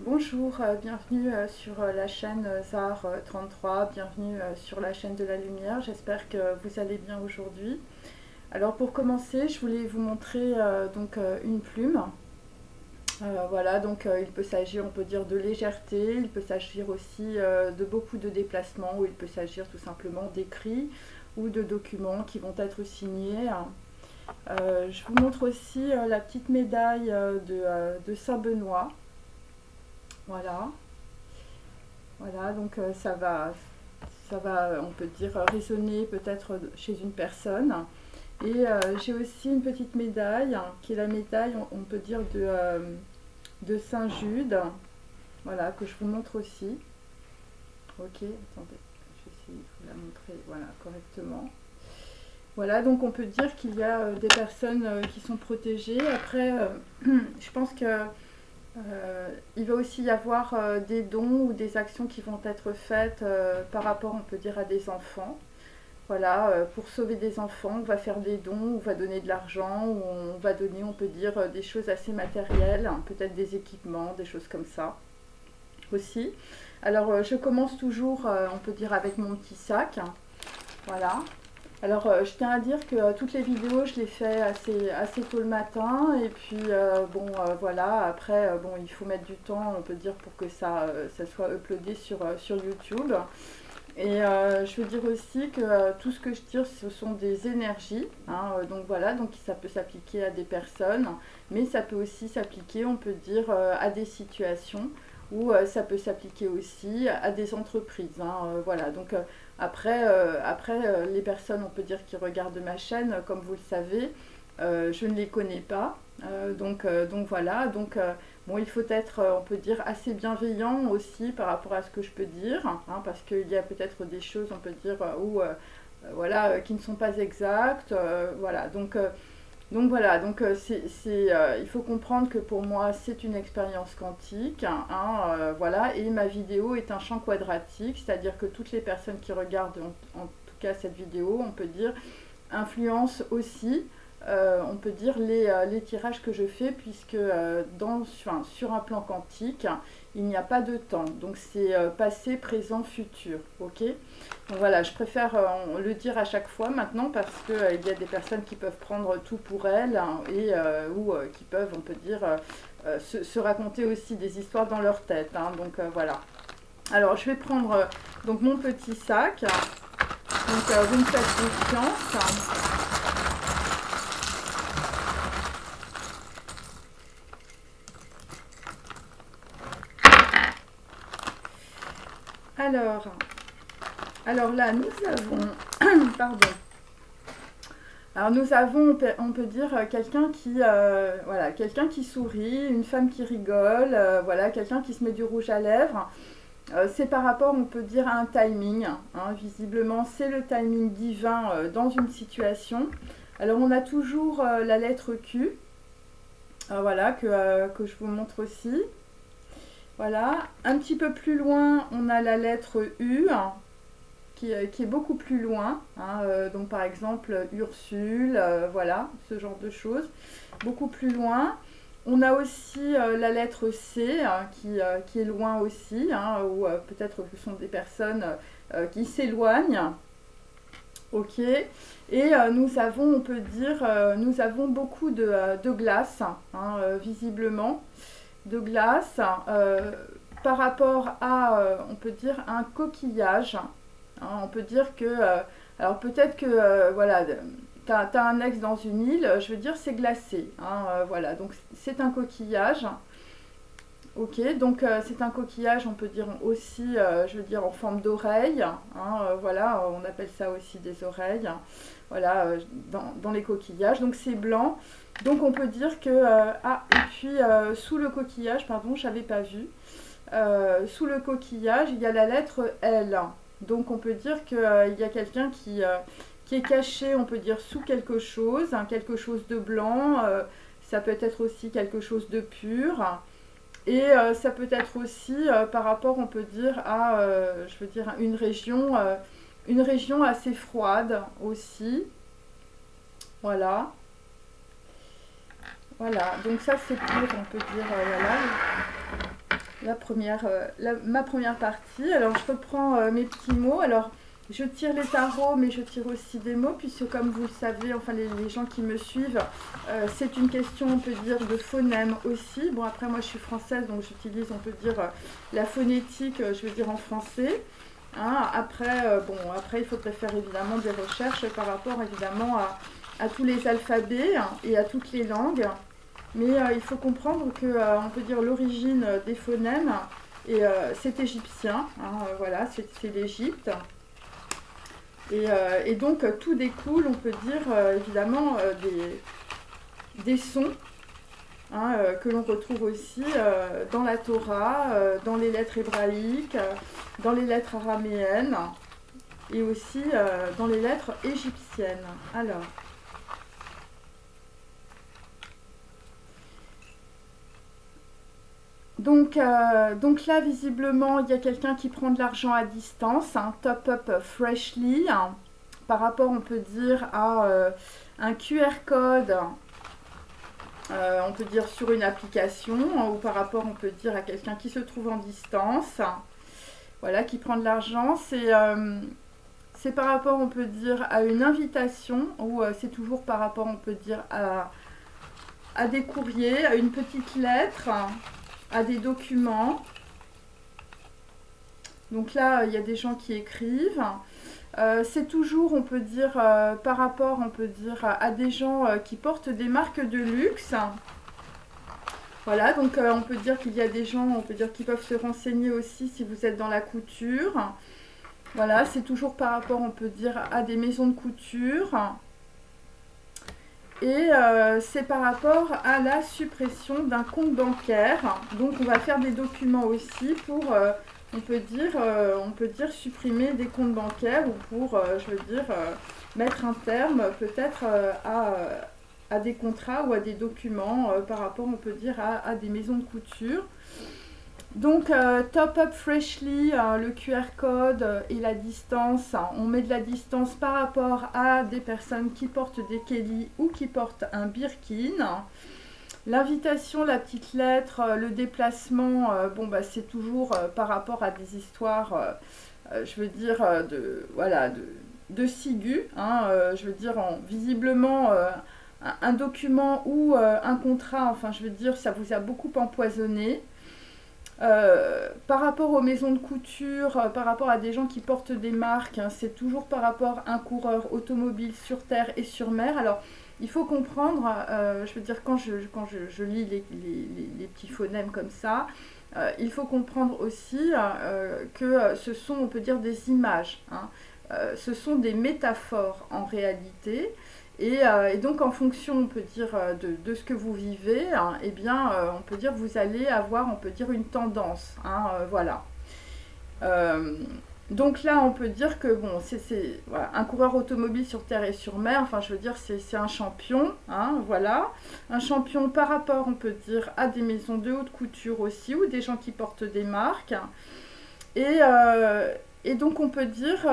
Bonjour, bienvenue sur la chaîne ZAR 33, bienvenue sur la chaîne de la lumière, j'espère que vous allez bien aujourd'hui. Alors pour commencer, je voulais vous montrer une plume. Voilà, donc il peut s'agir, on peut dire, de légèreté, il peut s'agir aussi de beaucoup de déplacements, ou il peut s'agir tout simplement d'écrits ou de documents qui vont être signés. Je vous montre aussi la petite médaille de Saint-Benoît. Voilà. Voilà, donc ça va, on peut dire, résonner peut-être chez une personne. Et j'ai aussi une petite médaille, qui est la médaille, on peut dire, de Saint-Jude. Voilà, que je vous montre aussi. Ok, attendez, je vais essayer de vous la montrer, voilà, correctement. Voilà, donc on peut dire qu'il y a des personnes qui sont protégées. Après, je pense que il va aussi y avoir des dons ou des actions qui vont être faites par rapport, on peut dire, à des enfants. Voilà, pour sauver des enfants, on va faire des dons, on va donner de l'argent, ou on va donner, on peut dire, des choses assez matérielles, hein, peut-être des équipements, des choses comme ça aussi. Alors, je commence toujours, on peut dire, avec mon petit sac. Voilà. Alors, je tiens à dire que toutes les vidéos, je les fais assez tôt le matin. Et puis, voilà, après, il faut mettre du temps, on peut dire, pour que ça soit uploadé sur YouTube. Et je veux dire aussi que tout ce que je tire, ce sont des énergies. Hein, donc voilà, donc ça peut s'appliquer à des personnes, mais ça peut aussi s'appliquer, on peut dire, à des situations, ou ça peut s'appliquer aussi à des entreprises. Hein, voilà, donc après, les personnes, on peut dire, qui regardent ma chaîne, comme vous le savez, je ne les connais pas. Donc voilà, bon, il faut être, on peut dire, assez bienveillant aussi par rapport à ce que je peux dire, hein, parce qu'il y a peut-être des choses, on peut dire, voilà, qui ne sont pas exactes. Voilà, voilà, il faut comprendre que pour moi, c'est une expérience quantique, hein, voilà, et ma vidéo est un champ quadratique, c'est-à-dire que toutes les personnes qui regardent, en tout cas cette vidéo, on peut dire, influencent aussi, on peut dire, les tirages que je fais, puisque sur un plan quantique, il n'y a pas de temps. Donc c'est passé, présent, futur. Ok. Donc voilà, je préfère le dire à chaque fois maintenant, parce qu'il y a des personnes qui peuvent prendre tout pour elles, hein, ou qui peuvent, on peut dire, se raconter aussi des histoires dans leur tête. Hein. Donc voilà. Alors je vais prendre donc mon petit sac. Donc vous me faites confiance. Alors là, nous avons, pardon. Alors nous avons, on peut dire, quelqu'un qui sourit, une femme qui rigole, voilà, quelqu'un qui se met du rouge à lèvres. C'est par rapport, on peut dire, à un timing. Hein, visiblement, c'est le timing divin dans une situation. Alors on a toujours la lettre Q, voilà, que je vous montre aussi. Voilà, un petit peu plus loin, on a la lettre U, qui est beaucoup plus loin. Hein, donc par exemple, Ursule, voilà, ce genre de choses. Beaucoup plus loin. On a aussi la lettre C, hein, qui est loin aussi, hein, ou peut-être que ce sont des personnes qui s'éloignent. Ok. Et nous avons, on peut dire, nous avons beaucoup de glace, hein, visiblement. De glace par rapport à, on peut dire, un coquillage. Hein, on peut dire que, alors peut-être que, voilà, tu as un ex dans une île, je veux dire, c'est glacé. Hein, voilà, donc c'est un coquillage. Ok, donc c'est un coquillage, on peut dire aussi, je veux dire, en forme d'oreille. Hein, voilà, on appelle ça aussi des oreilles. Voilà, dans les coquillages. Donc c'est blanc. Donc on peut dire que... et puis sous le coquillage, pardon, je n'avais pas vu. Sous le coquillage, il y a la lettre L. Donc on peut dire qu'il y a quelqu'un qui est caché, on peut dire, sous quelque chose, hein, quelque chose de blanc. Ça peut être aussi quelque chose de pur. Et ça peut être aussi par rapport, on peut dire, à, je veux dire, une région assez froide aussi. Voilà. Voilà, donc ça c'est pour, on peut dire, voilà. ma première partie. Alors je reprends mes petits mots. Alors je tire les tarots, mais je tire aussi des mots, puisque comme vous le savez, enfin les gens qui me suivent, c'est une question, on peut dire, de phonème aussi. Bon, après moi je suis française, donc j'utilise, on peut dire, la phonétique, je veux dire en français. Hein, après, bon, après il faudrait faire évidemment des recherches par rapport évidemment à tous les alphabets et à toutes les langues. Mais il faut comprendre que, on peut dire, l'origine des phonèmes, c'est égyptien, hein, voilà, c'est l'Égypte. Et donc tout découle, on peut dire, évidemment, des sons, hein, que l'on retrouve aussi dans la Torah, dans les lettres hébraïques, dans les lettres araméennes et aussi dans les lettres égyptiennes. Alors, donc là, visiblement, il y a quelqu'un qui prend de l'argent à distance, un top-up freshly, hein, par rapport, on peut dire, à un QR code, on peut dire sur une application, hein, ou par rapport, on peut dire, à quelqu'un qui se trouve en distance, voilà, qui prend de l'argent. C'est par rapport, on peut dire, à une invitation, ou c'est toujours par rapport, on peut dire, à des courriers, à une petite lettre, à des documents. Donc là, il y a des gens qui écrivent. C'est toujours, on peut dire, par rapport, on peut dire, à des gens qui portent des marques de luxe. Voilà, donc on peut dire qu'il y a des gens, on peut dire, qui peuvent se renseigner aussi si vous êtes dans la couture. Voilà, c'est toujours par rapport, on peut dire, à des maisons de couture. Et c'est par rapport à la suppression d'un compte bancaire. Donc on va faire des documents aussi pour, on peut dire supprimer des comptes bancaires ou pour, je veux dire, mettre un terme peut-être à des contrats ou à des documents par rapport, on peut dire, à des maisons de couture. Donc, Top Up Freshly, le QR code et la distance, on met de la distance par rapport à des personnes qui portent des Kelly ou qui portent un Birkin. L'invitation, la petite lettre, le déplacement, bon, bah, c'est toujours par rapport à des histoires, je veux dire, de SIGU, hein, je veux dire, visiblement, un document ou un contrat, enfin, je veux dire, ça vous a beaucoup empoisonné. Par rapport aux maisons de couture, par rapport à des gens qui portent des marques, hein, c'est toujours par rapport à un coureur automobile sur terre et sur mer. Alors, il faut comprendre, je veux dire, quand je lis les petits phonèmes comme ça, il faut comprendre aussi que ce sont, on peut dire, des images, hein. Ce sont des métaphores en réalité. Et donc en fonction, on peut dire, de ce que vous vivez, hein, eh bien, on peut dire, vous allez avoir, on peut dire, une tendance, hein, voilà. Donc là, on peut dire que, bon, voilà, un coureur automobile sur terre et sur mer, enfin, je veux dire, c'est un champion, hein, voilà. Un champion par rapport, on peut dire, à des maisons de haute couture aussi, ou des gens qui portent des marques. Et donc on peut dire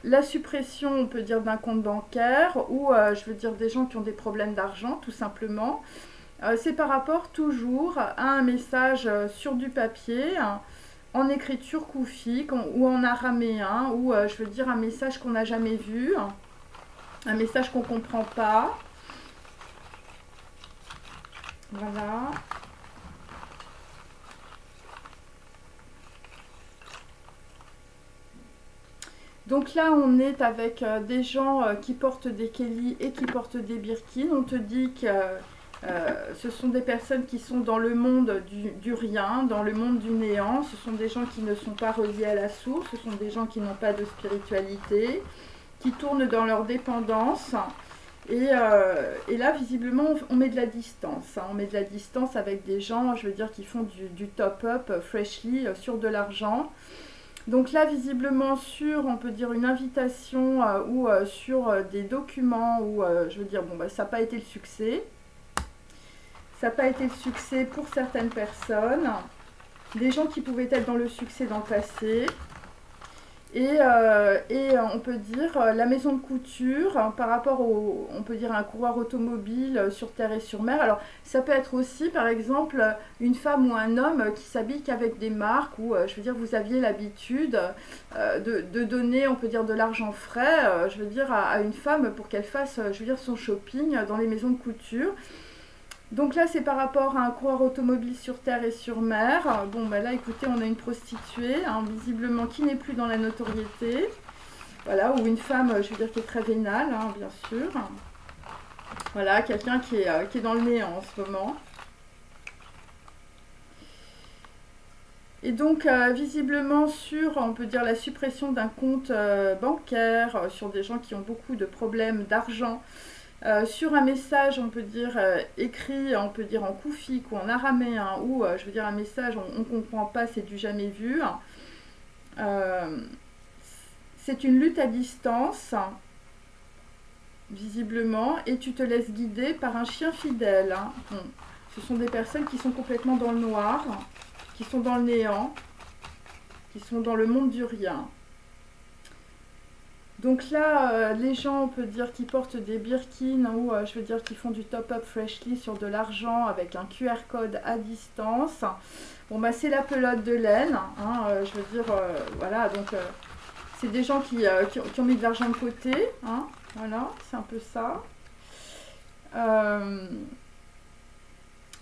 la suppression, on peut dire, d'un compte bancaire ou je veux dire des gens qui ont des problèmes d'argent tout simplement. C'est par rapport toujours à un message sur du papier, hein, en écriture koufique ou en araméen ou je veux dire un message qu'on n'a jamais vu, hein, un message qu'on ne comprend pas. Voilà. Donc là, on est avec des gens qui portent des Kelly et qui portent des Birkin. On te dit que ce sont des personnes qui sont dans le monde du rien, dans le monde du néant. Ce sont des gens qui ne sont pas reliés à la source. Ce sont des gens qui n'ont pas de spiritualité, qui tournent dans leur dépendance. Et là, visiblement, on met de la distance, hein. On met de la distance avec des gens, je veux dire, qui font du top-up freshly sur de l'argent. Donc là, visiblement, sur, on peut dire, une invitation ou sur des documents où, je veux dire, bon, bah, ça n'a pas été le succès. Ça n'a pas été le succès pour certaines personnes. Des gens qui pouvaient être dans le succès dans le passé. Et on peut dire la maison de couture par rapport au, on peut dire un coureur automobile sur terre et sur mer. Alors ça peut être aussi par exemple une femme ou un homme qui s'habille qu'avec des marques où je veux dire vous aviez l'habitude de donner on peut dire de l'argent frais je veux dire à une femme pour qu'elle fasse je veux dire son shopping dans les maisons de couture. Donc là, c'est par rapport à un coureur automobile sur terre et sur mer. Bon, bah là, écoutez, on a une prostituée, hein, visiblement, qui n'est plus dans la notoriété. Voilà, ou une femme, je veux dire, qui est très vénale, hein, bien sûr. Voilà, quelqu'un qui est dans le néant en ce moment. Et donc, visiblement, sur, on peut dire, la suppression d'un compte bancaire, sur des gens qui ont beaucoup de problèmes d'argent, sur un message, on peut dire écrit, on peut dire en koufik ou en araméen, ou je veux dire un message, on ne comprend pas, c'est du jamais vu. C'est une lutte à distance, visiblement, et tu te laisses guider par un chien fidèle. Hein. Bon. Ce sont des personnes qui sont complètement dans le noir, qui sont dans le néant, qui sont dans le monde du rien. Donc là, les gens, on peut dire, qui portent des Birkin ou je veux dire qui font du top-up freshly sur de l'argent avec un QR code à distance. Bon, bah c'est la pelote de laine, hein, je veux dire, voilà, donc c'est des gens qui ont mis de l'argent de côté, hein, voilà, c'est un peu ça.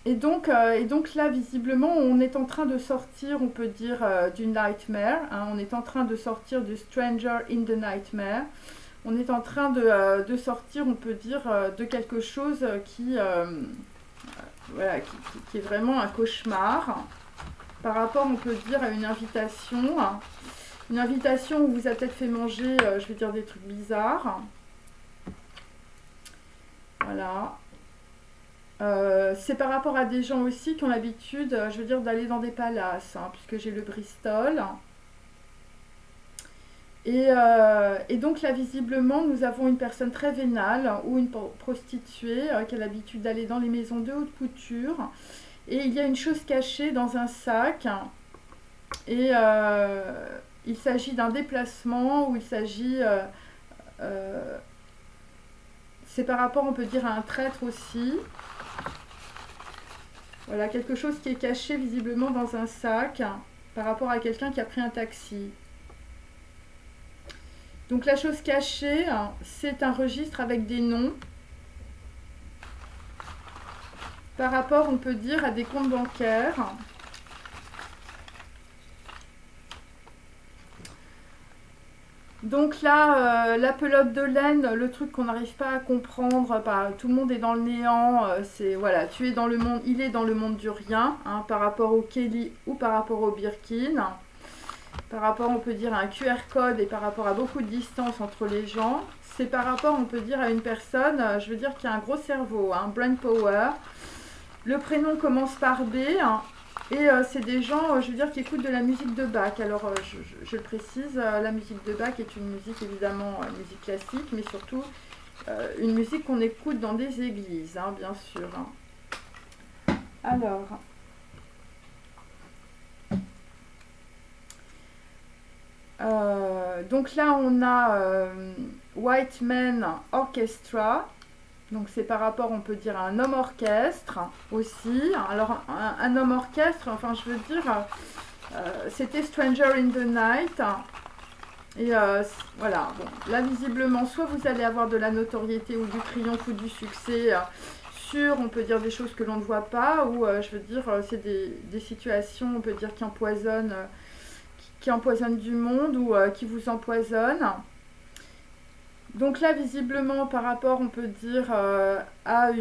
Et donc là, visiblement, on est en train de sortir, on peut dire, du nightmare. Hein, on est en train de sortir du stranger in the nightmare. On est en train de sortir, on peut dire, de quelque chose voilà, qui est vraiment un cauchemar. Par rapport, on peut dire, à une invitation. Une invitation où vous a peut-être fait manger, je vais dire, des trucs bizarres. Voilà. C'est par rapport à des gens aussi qui ont l'habitude, je veux dire, d'aller dans des palaces, hein, puisque j'ai le Bristol. Et donc là, visiblement, nous avons une personne très vénale ou une prostituée qui a l'habitude d'aller dans les maisons de haute couture. Et il y a une chose cachée dans un sac. Et il s'agit d'un déplacement ou il s'agit... c'est par rapport, on peut dire, à un traître aussi. Voilà, quelque chose qui est caché visiblement dans un sac par rapport à quelqu'un qui a pris un taxi. Donc la chose cachée, c'est un registre avec des noms. Par rapport, on peut dire, à des comptes bancaires. Donc là, la pelote de laine, le truc qu'on n'arrive pas à comprendre, bah, tout le monde est dans le néant, c'est voilà, tu es dans le monde, il est dans le monde du rien, hein, par rapport au Kelly ou par rapport au Birkin, par rapport on peut dire à un QR code et par rapport à beaucoup de distance entre les gens, c'est par rapport on peut dire à une personne, je veux dire qui a un gros cerveau, hein, brain power, le prénom commence par B, hein, et c'est des gens, je veux dire, qui écoutent de la musique de Bach. Alors, je le précise, la musique de Bach est une musique, évidemment, musique classique, mais surtout une musique qu'on écoute dans des églises, hein, bien sûr. Hein. Alors, donc là, on a White Man Orchestra. Donc c'est par rapport, on peut dire, à un homme orchestre aussi. Alors un homme orchestre, enfin je veux dire, c'était Stranger in the Night. Et voilà, bon, là visiblement, soit vous allez avoir de la notoriété ou du triomphe ou du succès sur, on peut dire, des choses que l'on ne voit pas. Ou je veux dire, c'est des situations, on peut dire, qui empoisonnent du monde ou qui vous empoisonnent. Donc là, visiblement, par rapport, on peut dire, à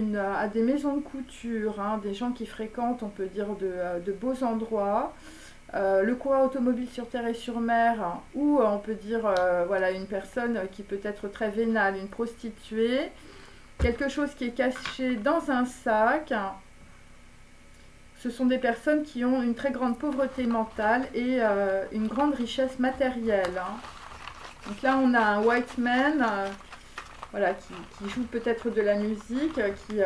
des maisons de couture, hein, des gens qui fréquentent, on peut dire, de beaux endroits, le coureur automobile sur terre et sur mer, hein, ou on peut dire, voilà, une personne qui peut être très vénale, une prostituée, quelque chose qui est caché dans un sac. Ce sont des personnes qui ont une très grande pauvreté mentale et une grande richesse matérielle, hein. Donc là, on a un white man voilà, qui joue peut-être de la musique, qui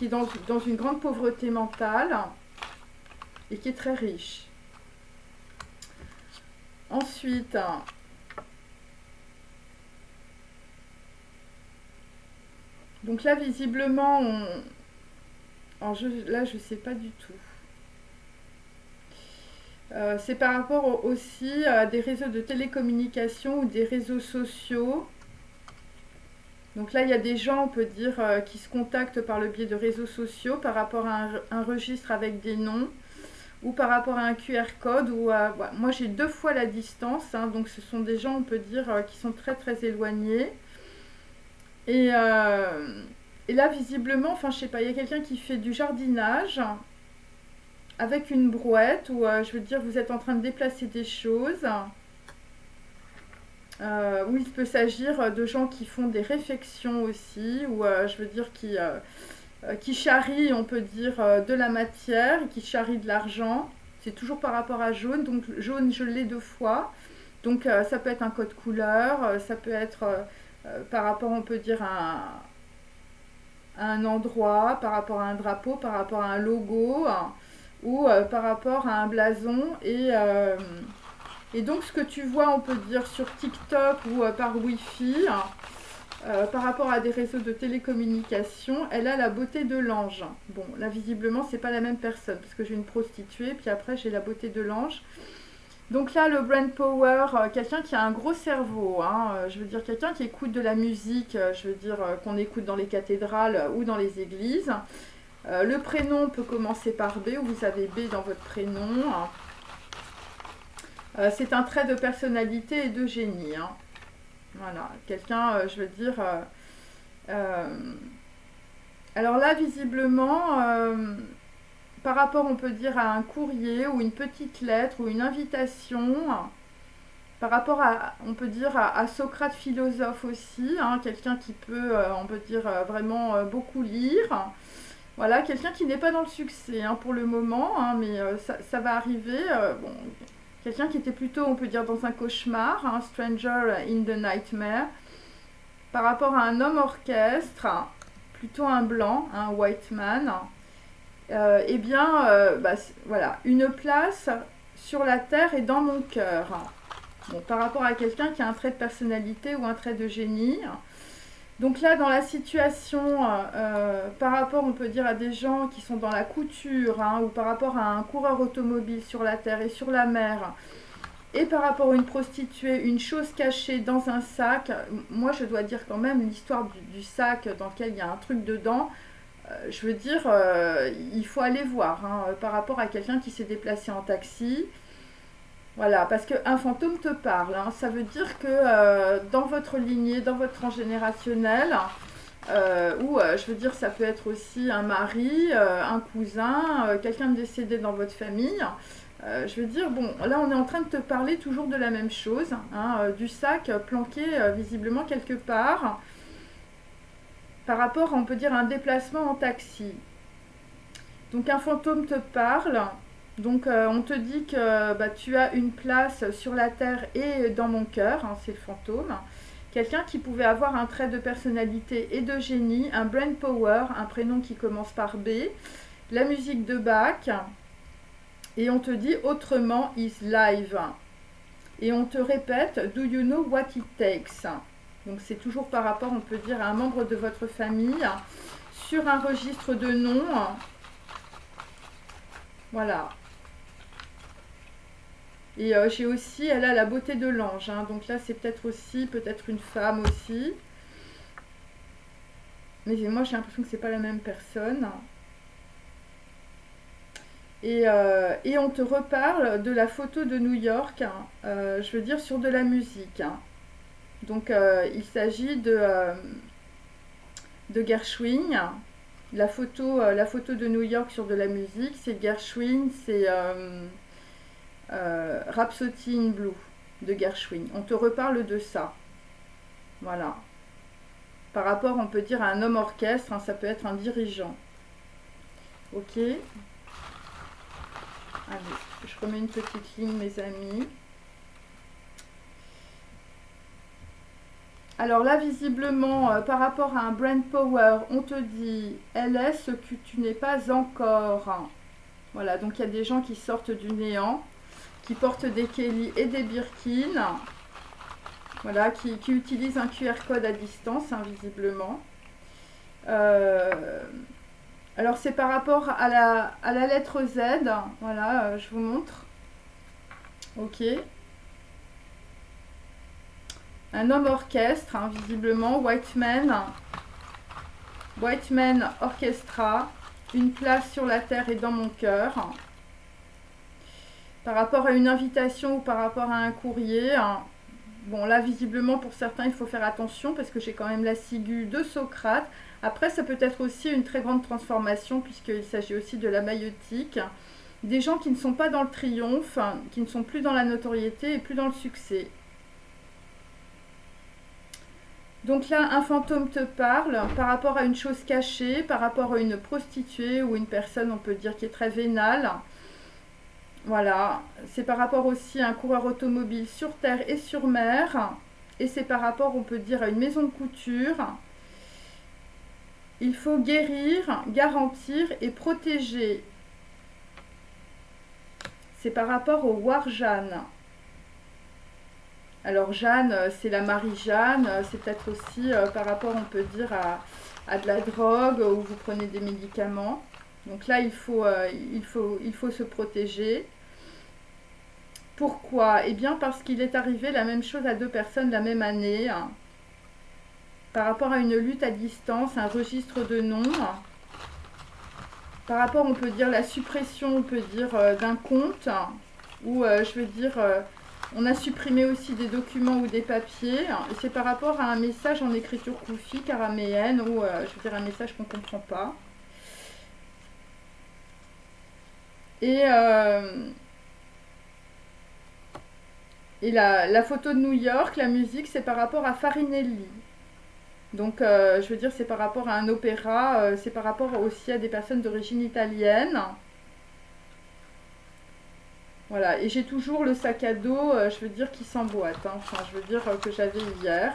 est dans une grande pauvreté mentale et qui est très riche. Ensuite, donc là, visiblement, alors là, je ne sais pas du tout. C'est par rapport aussi à des réseaux de télécommunications ou des réseaux sociaux. Donc là, il y a des gens, on peut dire, qui se contactent par le biais de réseaux sociaux par rapport à un registre avec des noms ou par rapport à un QR code. Voilà. Moi, j'ai 2 fois la distance, hein, donc ce sont des gens, on peut dire, qui sont très très éloignés. Et là, visiblement, enfin, je sais pas, il y a quelqu'un qui fait du jardinage avec une brouette, ou je veux dire, vous êtes en train de déplacer des choses. Où il peut s'agir de gens qui font des réflexions aussi, ou je veux dire qui charrient, on peut dire, de la matière, qui charrient de l'argent. C'est toujours par rapport à jaune, donc jaune je l'ai 2 fois. Donc ça peut être un code couleur, ça peut être par rapport, on peut dire, à un endroit, par rapport à un drapeau, par rapport à un logo, ou par rapport à un blason. Et donc ce que tu vois, on peut dire, sur TikTok ou par Wi-Fi, par rapport à des réseaux de télécommunications, elle a la beauté de l'ange. Bon, là visiblement, c'est pas la même personne, parce que j'ai une prostituée, puis après j'ai la beauté de l'ange. Donc là, le brain power, quelqu'un qui a un gros cerveau, hein, je veux dire quelqu'un qui écoute de la musique, je veux dire qu'on écoute dans les cathédrales ou dans les églises. Le prénom peut commencer par B, ou vous avez B dans votre prénom. C'est un trait de personnalité et de génie. Hein. Voilà, quelqu'un, je veux dire... alors là, visiblement, par rapport, on peut dire, à un courrier ou une petite lettre ou une invitation, par rapport à, on peut dire, à Socrate philosophe aussi, hein, quelqu'un qui peut, on peut dire, vraiment beaucoup lire. Voilà, quelqu'un qui n'est pas dans le succès hein, pour le moment, hein, mais ça va arriver. Bon, quelqu'un qui était plutôt, on peut dire, dans un cauchemar, hein, Stranger in the Nightmare. Par rapport à un homme orchestre, plutôt un blanc, un white man, eh bien, voilà, une place sur la terre et dans mon cœur. Bon, par rapport à quelqu'un qui a un trait de personnalité ou un trait de génie. Donc là, dans la situation, par rapport, on peut dire, à des gens qui sont dans la couture, hein, ou par rapport à un coureur automobile sur la terre et sur la mer, et par rapport à une prostituée, une chose cachée dans un sac, moi je dois dire quand même l'histoire du sac dans lequel il y a un truc dedans, je veux dire, il faut aller voir, hein, par rapport à quelqu'un qui s'est déplacé en taxi. Voilà, parce qu'un fantôme te parle, hein, ça veut dire que dans votre lignée, dans votre transgénérationnel, ou je veux dire ça peut être aussi un mari, un cousin, quelqu'un de décédé dans votre famille. Je veux dire, bon, là on est en train de te parler toujours de la même chose, hein, du sac planqué visiblement quelque part, par rapport, on peut dire, à un déplacement en taxi. Donc un fantôme te parle, donc on te dit que tu as une place sur la terre et dans mon cœur, hein, c'est le fantôme. Quelqu'un qui pouvait avoir un trait de personnalité et de génie, un brain power, un prénom qui commence par B, la musique de Bach. Et on te dit autrement is live. Et on te répète do you know what it takes. Donc c'est toujours par rapport, on peut dire, à un membre de votre famille sur un registre de noms. Voilà. Et j'ai aussi, elle a la beauté de l'ange. Hein, donc là c'est peut-être aussi, peut-être une femme aussi. Mais moi j'ai l'impression que c'est pas la même personne. Et on te reparle de la photo de New York, hein, je veux dire sur de la musique. Hein. Donc il s'agit de Gershwin. La photo de New York sur de la musique, c'est Gershwin, c'est Rhapsody in Blue de Gershwin. On te reparle de ça. Voilà. Par rapport, on peut dire, à un homme orchestre, hein, ça peut être un dirigeant. Ok. Allez, je remets une petite ligne, mes amis. Alors là, visiblement, par rapport à un brain power, on te dit « elle est ce que tu n'es pas encore ». Voilà, donc il y a des gens qui sortent du néant, qui portent des Kelly et des Birkin. Voilà, qui utilisent un QR code à distance, hein, visiblement. Alors, c'est par rapport à la lettre Z. Voilà, je vous montre. Ok. Un homme orchestre, hein, visiblement. White Man Orchestra. Une place sur la terre et dans mon cœur. Par rapport à une invitation ou par rapport à un courrier. Hein. Bon, là, visiblement, pour certains, il faut faire attention parce que j'ai quand même la ciguë de Socrate. Après, ça peut être aussi une très grande transformation puisqu'il s'agit aussi de la maïeutique. Des gens qui ne sont pas dans le triomphe, qui ne sont plus dans la notoriété et plus dans le succès. Donc là, un fantôme te parle par rapport à une chose cachée, par rapport à une prostituée ou une personne, on peut dire, qui est très vénale. Voilà, c'est par rapport aussi à un coureur automobile sur terre et sur mer. Et c'est par rapport, on peut dire, à une maison de couture. Il faut guérir, garantir et protéger. C'est par rapport au War Jeanne. Alors Jeanne, c'est la Marie-Jeanne. C'est peut-être aussi par rapport, on peut dire, à de la drogue ou vous prenez des médicaments. Donc là, il faut se protéger. Pourquoi? Eh bien, parce qu'il est arrivé la même chose à deux personnes la même année. Hein, par rapport à une lutte à distance, un registre de noms. Par rapport, on peut dire, la suppression, on peut dire, d'un compte. Ou, je veux dire, on a supprimé aussi des documents ou des papiers. Et c'est par rapport à un message en écriture koufique, araméenne, ou, je veux dire, un message qu'on ne comprend pas. Et la photo de New York, la musique, c'est par rapport à Farinelli. Donc, je veux dire, c'est par rapport à un opéra, c'est par rapport aussi à des personnes d'origine italienne. Voilà, et j'ai toujours le sac à dos, je veux dire, qui s'emboîte. Hein. Enfin, je veux dire que j'avais hier.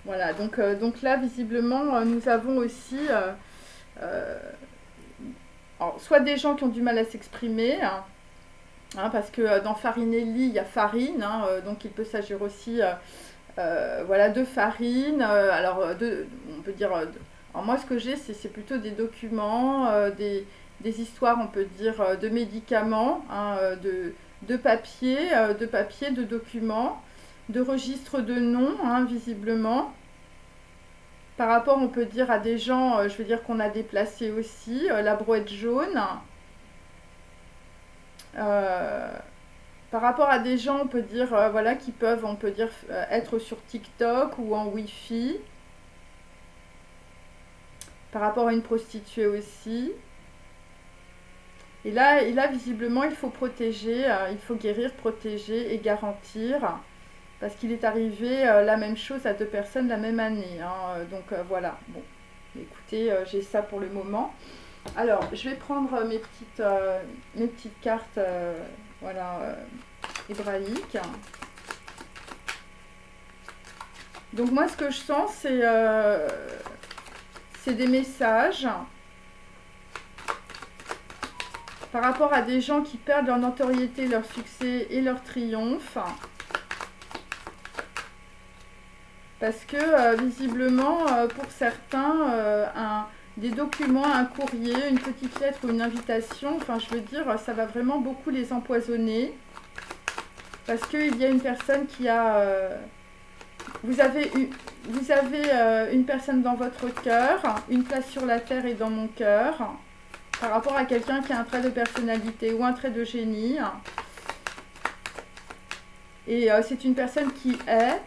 Voilà, donc là, visiblement, nous avons aussi alors, soit des gens qui ont du mal à s'exprimer, hein, parce que dans Farinelli, il y a farine, hein, donc il peut s'agir aussi voilà, de farine. Alors, on peut dire. Alors, moi, ce que j'ai, c'est plutôt des documents, des histoires, on peut dire, de médicaments, hein, de papier, de documents, de registres de noms, hein, visiblement. Par rapport, on peut dire, à des gens, je veux dire, qu'on a déplacés aussi, la brouette jaune. Par rapport à des gens, on peut dire, voilà, qui peuvent, on peut dire, être sur TikTok ou en Wi-Fi. Par rapport à une prostituée aussi. Et là, visiblement, il faut protéger, il faut guérir, protéger et garantir. Parce qu'il est arrivé la même chose à deux personnes la même année. Hein, donc voilà. Bon, écoutez, j'ai ça pour le moment. Alors, je vais prendre mes petites cartes voilà, hébraïques. Donc moi, ce que je sens, c'est des messages par rapport à des gens qui perdent leur notoriété, leur succès et leur triomphe. Parce que visiblement, pour certains, des documents, un courrier, une petite lettre ou une invitation, enfin je veux dire, ça va vraiment beaucoup les empoisonner. Parce qu'il y a une personne qui a... vous avez une personne dans votre cœur, une place sur la terre et dans mon cœur, par rapport à quelqu'un qui a un trait de personnalité ou un trait de génie. Et c'est une personne qui est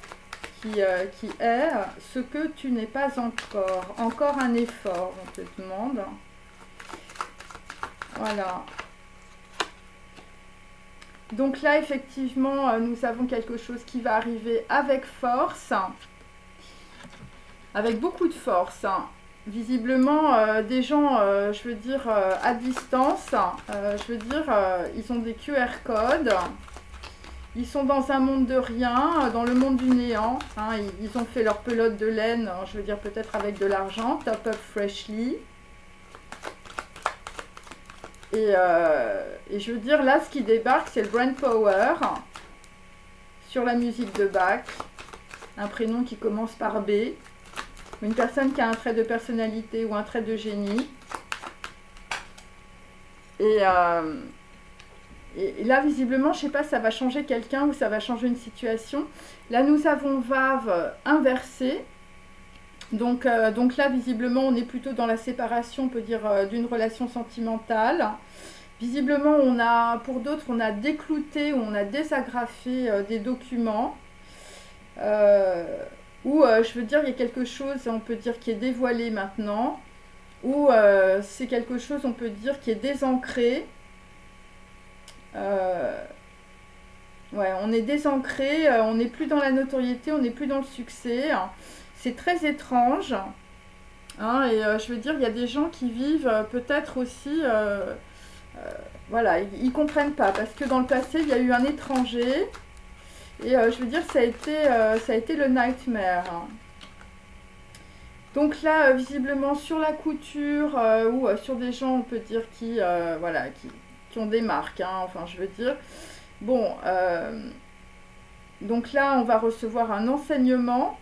ce que tu n'es pas encore. Encore un effort, on te demande. Voilà. Donc là, effectivement, nous avons quelque chose qui va arriver avec force. Avec beaucoup de force. Visiblement, des gens, je veux dire, à distance, je veux dire, ils ont des QR codes. Ils sont dans un monde de rien, dans le monde du néant. Hein, ils ont fait leur pelote de laine, je veux dire peut-être avec de l'argent. Top Up Freshly. Et je veux dire, là, ce qui débarque, c'est le Brain Power sur la musique de Bach. Un prénom qui commence par B. Une personne qui a un trait de personnalité ou un trait de génie. Et là, visiblement, je ne sais pas, ça va changer quelqu'un ou ça va changer une situation. Là, nous avons Vave inversé. Donc là, visiblement, on est plutôt dans la séparation, on peut dire, d'une relation sentimentale. Visiblement, pour d'autres, on a déclouté ou on a désagrafé des documents. Ou, je veux dire, il y a quelque chose, on peut dire, qui est dévoilé maintenant. Ou c'est quelque chose, on peut dire, qui est désancré. Ouais, on est désancré, on n'est plus dans la notoriété, on n'est plus dans le succès. C'est très étrange. Hein, et je veux dire, il y a des gens qui vivent peut-être aussi... voilà, ils ne comprennent pas. Parce que dans le passé, il y a eu un étranger. Et je veux dire, ça a été le nightmare. Donc là, visiblement, sur la couture ou sur des gens, on peut dire, voilà, qui ont des marques. Hein, enfin, je veux dire... Bon, donc là, on va recevoir un enseignement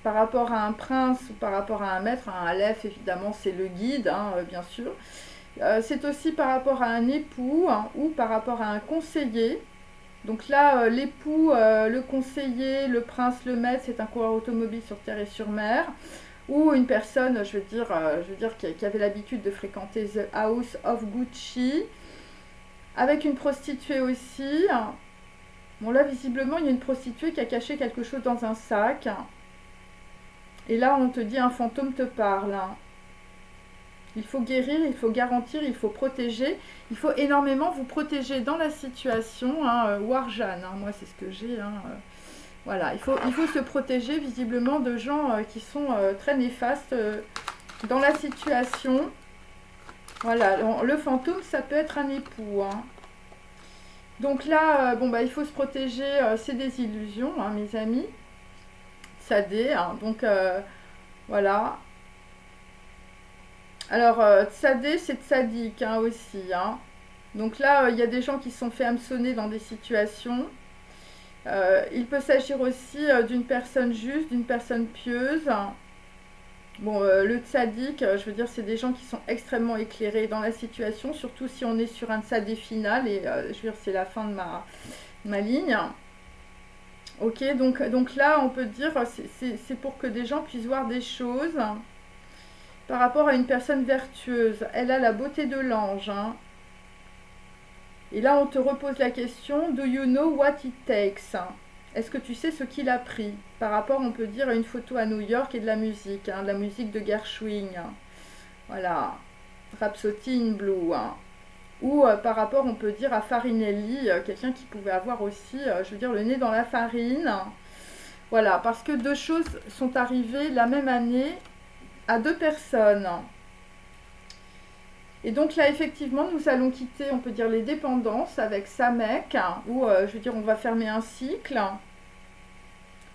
par rapport à un prince ou par rapport à un maître. Un aleph, évidemment, c'est le guide, hein, bien sûr. C'est aussi par rapport à un époux hein, ou par rapport à un conseiller. Donc là, l'époux, le conseiller, le prince, le maître, c'est un coureur automobile sur terre et sur mer. Ou une personne, je veux dire qui avait l'habitude de fréquenter The House of Gucci. Avec une prostituée aussi. Bon là, visiblement, il y a une prostituée qui a caché quelque chose dans un sac. Et là, on te dit, un fantôme te parle. Il faut guérir, il faut garantir, il faut protéger. Il faut énormément vous protéger dans la situation. Hein, Warjan, hein, moi c'est ce que j'ai. Hein, voilà, il faut se protéger visiblement de gens qui sont très néfastes dans la situation. Voilà, le fantôme, ça peut être un époux. Hein. Donc là, bon, bah, il faut se protéger, c'est des illusions, hein, mes amis. Tsadé, hein, donc voilà. Alors, Tsadé, c'est tzaddik hein, aussi. Hein. Donc là, il y a des gens qui se sont fait hameçonner dans des situations. Il peut s'agir aussi d'une personne juste, d'une personne pieuse. Bon, le tzaddik, je veux dire, c'est des gens qui sont extrêmement éclairés dans la situation, surtout si on est sur un tzadé final, et je veux dire, c'est la fin de ma ligne. Ok, donc là, on peut dire, c'est pour que des gens puissent voir des choses par rapport à une personne vertueuse. Elle a la beauté de l'ange. Hein. Et là, on te repose la question, do you know what it takes? Est-ce que tu sais ce qu'il a pris? Par rapport, on peut dire, à une photo à New York et de la musique. Hein, de la musique de Gershwin. Voilà. Rhapsody in Blue. Hein. Ou par rapport, on peut dire, à Farinelli. Quelqu'un qui pouvait avoir aussi, je veux dire, le nez dans la farine. Voilà. Parce que deux choses sont arrivées la même année à deux personnes. Et donc là, effectivement, nous allons quitter, on peut dire, les dépendances avec Samek, où, je veux dire, on va fermer un cycle.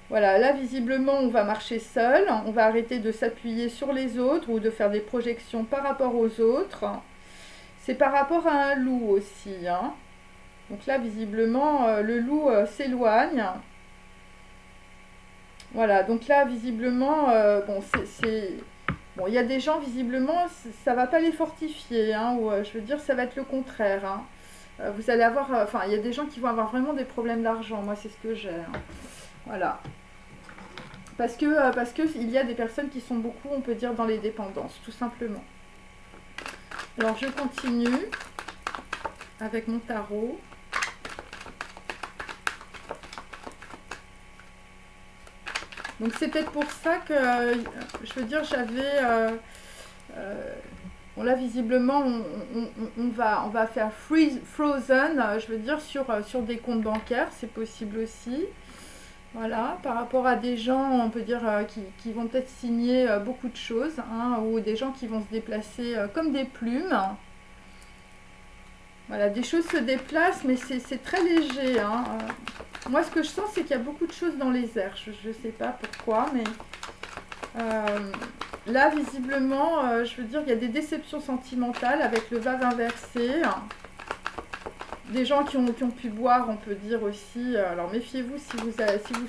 Voilà, là, visiblement, on va marcher seul. On va arrêter de s'appuyer sur les autres ou de faire des projections par rapport aux autres. C'est par rapport à un loup aussi. Hein. Donc là, visiblement, le loup s'éloigne. Voilà, donc là, visiblement, bon, Bon, il y a des gens, visiblement, ça ne va pas les fortifier, hein, ou je veux dire, ça va être le contraire. Hein. Vous allez avoir, enfin, il y a des gens qui vont avoir vraiment des problèmes d'argent, moi, c'est ce que j'ai. Hein. Voilà. Parce que il y a des personnes qui sont beaucoup, on peut dire, dans les dépendances, tout simplement. Alors, je continue avec mon tarot. Donc c'est peut-être pour ça que, je veux dire, j'avais... bon là, visiblement, on va faire frozen, je veux dire, sur des comptes bancaires, c'est possible aussi. Voilà, par rapport à des gens, on peut dire, qui vont peut-être signer beaucoup de choses, hein, ou des gens qui vont se déplacer comme des plumes. Voilà, des choses se déplacent, mais c'est très léger, hein. Moi, ce que je sens, c'est qu'il y a beaucoup de choses dans les airs. Je ne sais pas pourquoi, mais là, visiblement, je veux dire, il y a des déceptions sentimentales avec le vase inversé. Des gens qui ont pu boire, on peut dire aussi. Alors, méfiez-vous si vous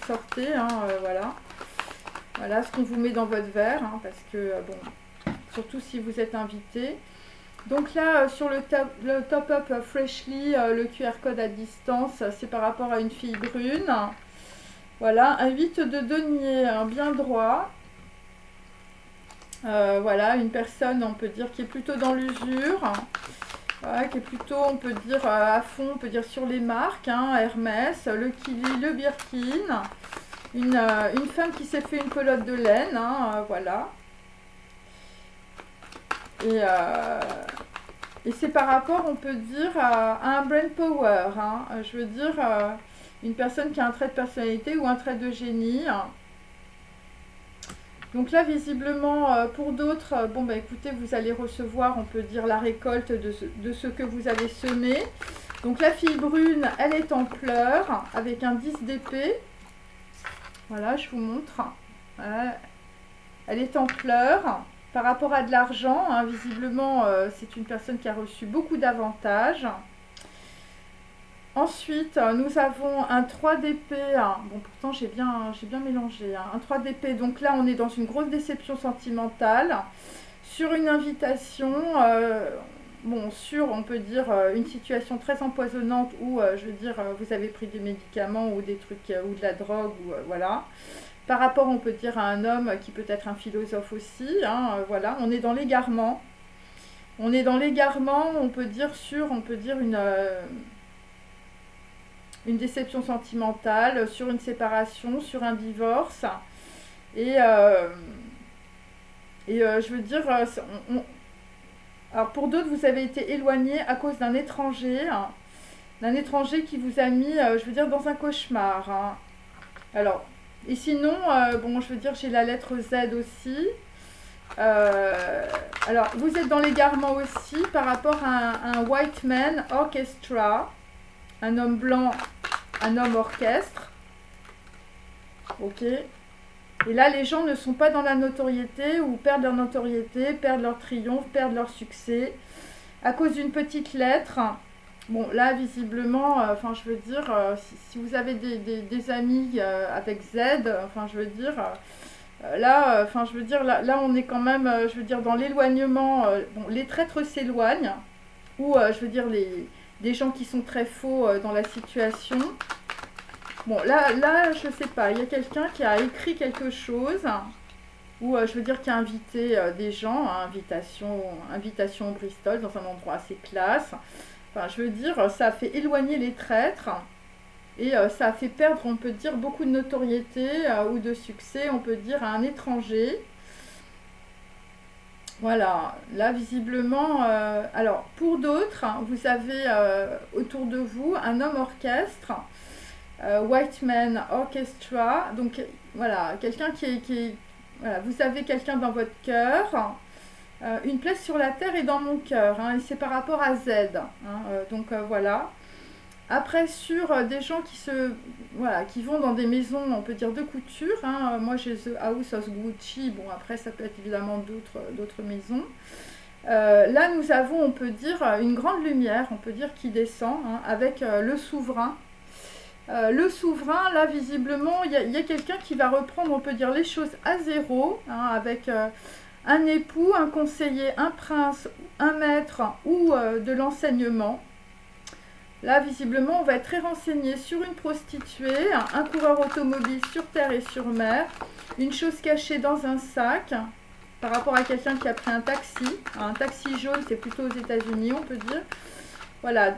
sortez, hein, voilà. Voilà ce qu'on vous met dans votre verre, hein, parce que, bon, surtout si vous êtes invité. Donc là, sur le top-up Freshly, le QR code à distance, c'est par rapport à une fille brune. Voilà, un 8 de denier, bien droit. Voilà, une personne, on peut dire, qui est plutôt dans l'usure. Voilà, qui est plutôt, on peut dire, à fond, on peut dire sur les marques, hein, Hermès, le Kili, le Birkin. Une femme qui s'est fait une pelote de laine, hein, voilà. Et c'est par rapport, on peut dire, à un brain power, hein. Je veux dire, une personne qui a un trait de personnalité ou un trait de génie. Donc là, visiblement, pour d'autres, bon, bah écoutez, vous allez recevoir, on peut dire, la récolte de ce que vous avez semé. Donc la fille brune, elle est en pleurs, avec un 10 d'épée. Voilà, je vous montre. Voilà. Elle est en pleurs. Par rapport à de l'argent, hein, visiblement, c'est une personne qui a reçu beaucoup d'avantages. Ensuite, nous avons un 3 d'épée. Hein. Bon, pourtant, j'ai bien mélangé. Hein. Un 3 d'épée. Donc là, on est dans une grosse déception sentimentale. Sur une invitation, bon, sur, on peut dire, une situation très empoisonnante où, je veux dire, vous avez pris des médicaments ou des trucs, ou de la drogue, ou voilà. Par rapport, on peut dire, à un homme qui peut être un philosophe aussi, hein, voilà, on est dans l'égarement. On est dans l'égarement, on peut dire, une déception sentimentale, sur une séparation, sur un divorce. Et je veux dire, alors pour d'autres, vous avez été éloigné à cause d'un étranger, hein, qui vous a mis, je veux dire, dans un cauchemar. Hein. Alors... Et sinon, bon, je veux dire, j'ai la lettre Z aussi. Alors, vous êtes dans l'égarement aussi par rapport à un White Man Orchestra. Un homme blanc, un homme orchestre. Ok. Et là, les gens ne sont pas dans la notoriété ou perdent leur notoriété, perdent leur triomphe, perdent leur succès à cause d'une petite lettre. Bon, là, visiblement, enfin, je veux dire, si vous avez des amis avec Z, enfin, je veux dire, là, enfin, je veux dire, là, on est quand même, je veux dire, dans l'éloignement, bon, les traîtres s'éloignent, ou, je veux dire, des gens qui sont très faux dans la situation. Bon, là, je sais pas, il y a quelqu'un qui a écrit quelque chose, ou, je veux dire, qui a invité des gens, hein, invitation au Bristol, dans un endroit assez classe. Enfin, je veux dire, ça a fait éloigner les traîtres et ça a fait perdre, on peut dire, beaucoup de notoriété ou de succès, on peut dire, à un étranger. Voilà, là, visiblement, alors, pour d'autres, vous avez autour de vous un homme orchestre, White Man Orchestra, donc, voilà, quelqu'un voilà, vous avez quelqu'un dans votre cœur. Une place sur la terre est dans mon cœur, hein, et c'est par rapport à Z. Hein, donc voilà. Après, sur des gens voilà, qui vont dans des maisons, on peut dire, de couture. Hein, moi, j'ai The House of Gucci. Bon, après, ça peut être évidemment d'autres maisons. Là, nous avons, on peut dire, une grande lumière, on peut dire, qui descend, hein, avec le souverain. Le souverain, là, visiblement, il y a quelqu'un qui va reprendre, on peut dire, les choses à zéro, hein, avec... un époux, un conseiller, un prince, un maître ou de l'enseignement. Là, visiblement, on va être très renseigné sur une prostituée, un coureur automobile sur terre et sur mer, une chose cachée dans un sac, par rapport à quelqu'un qui a pris un taxi jaune, c'est plutôt aux États-Unis, on peut dire. Voilà.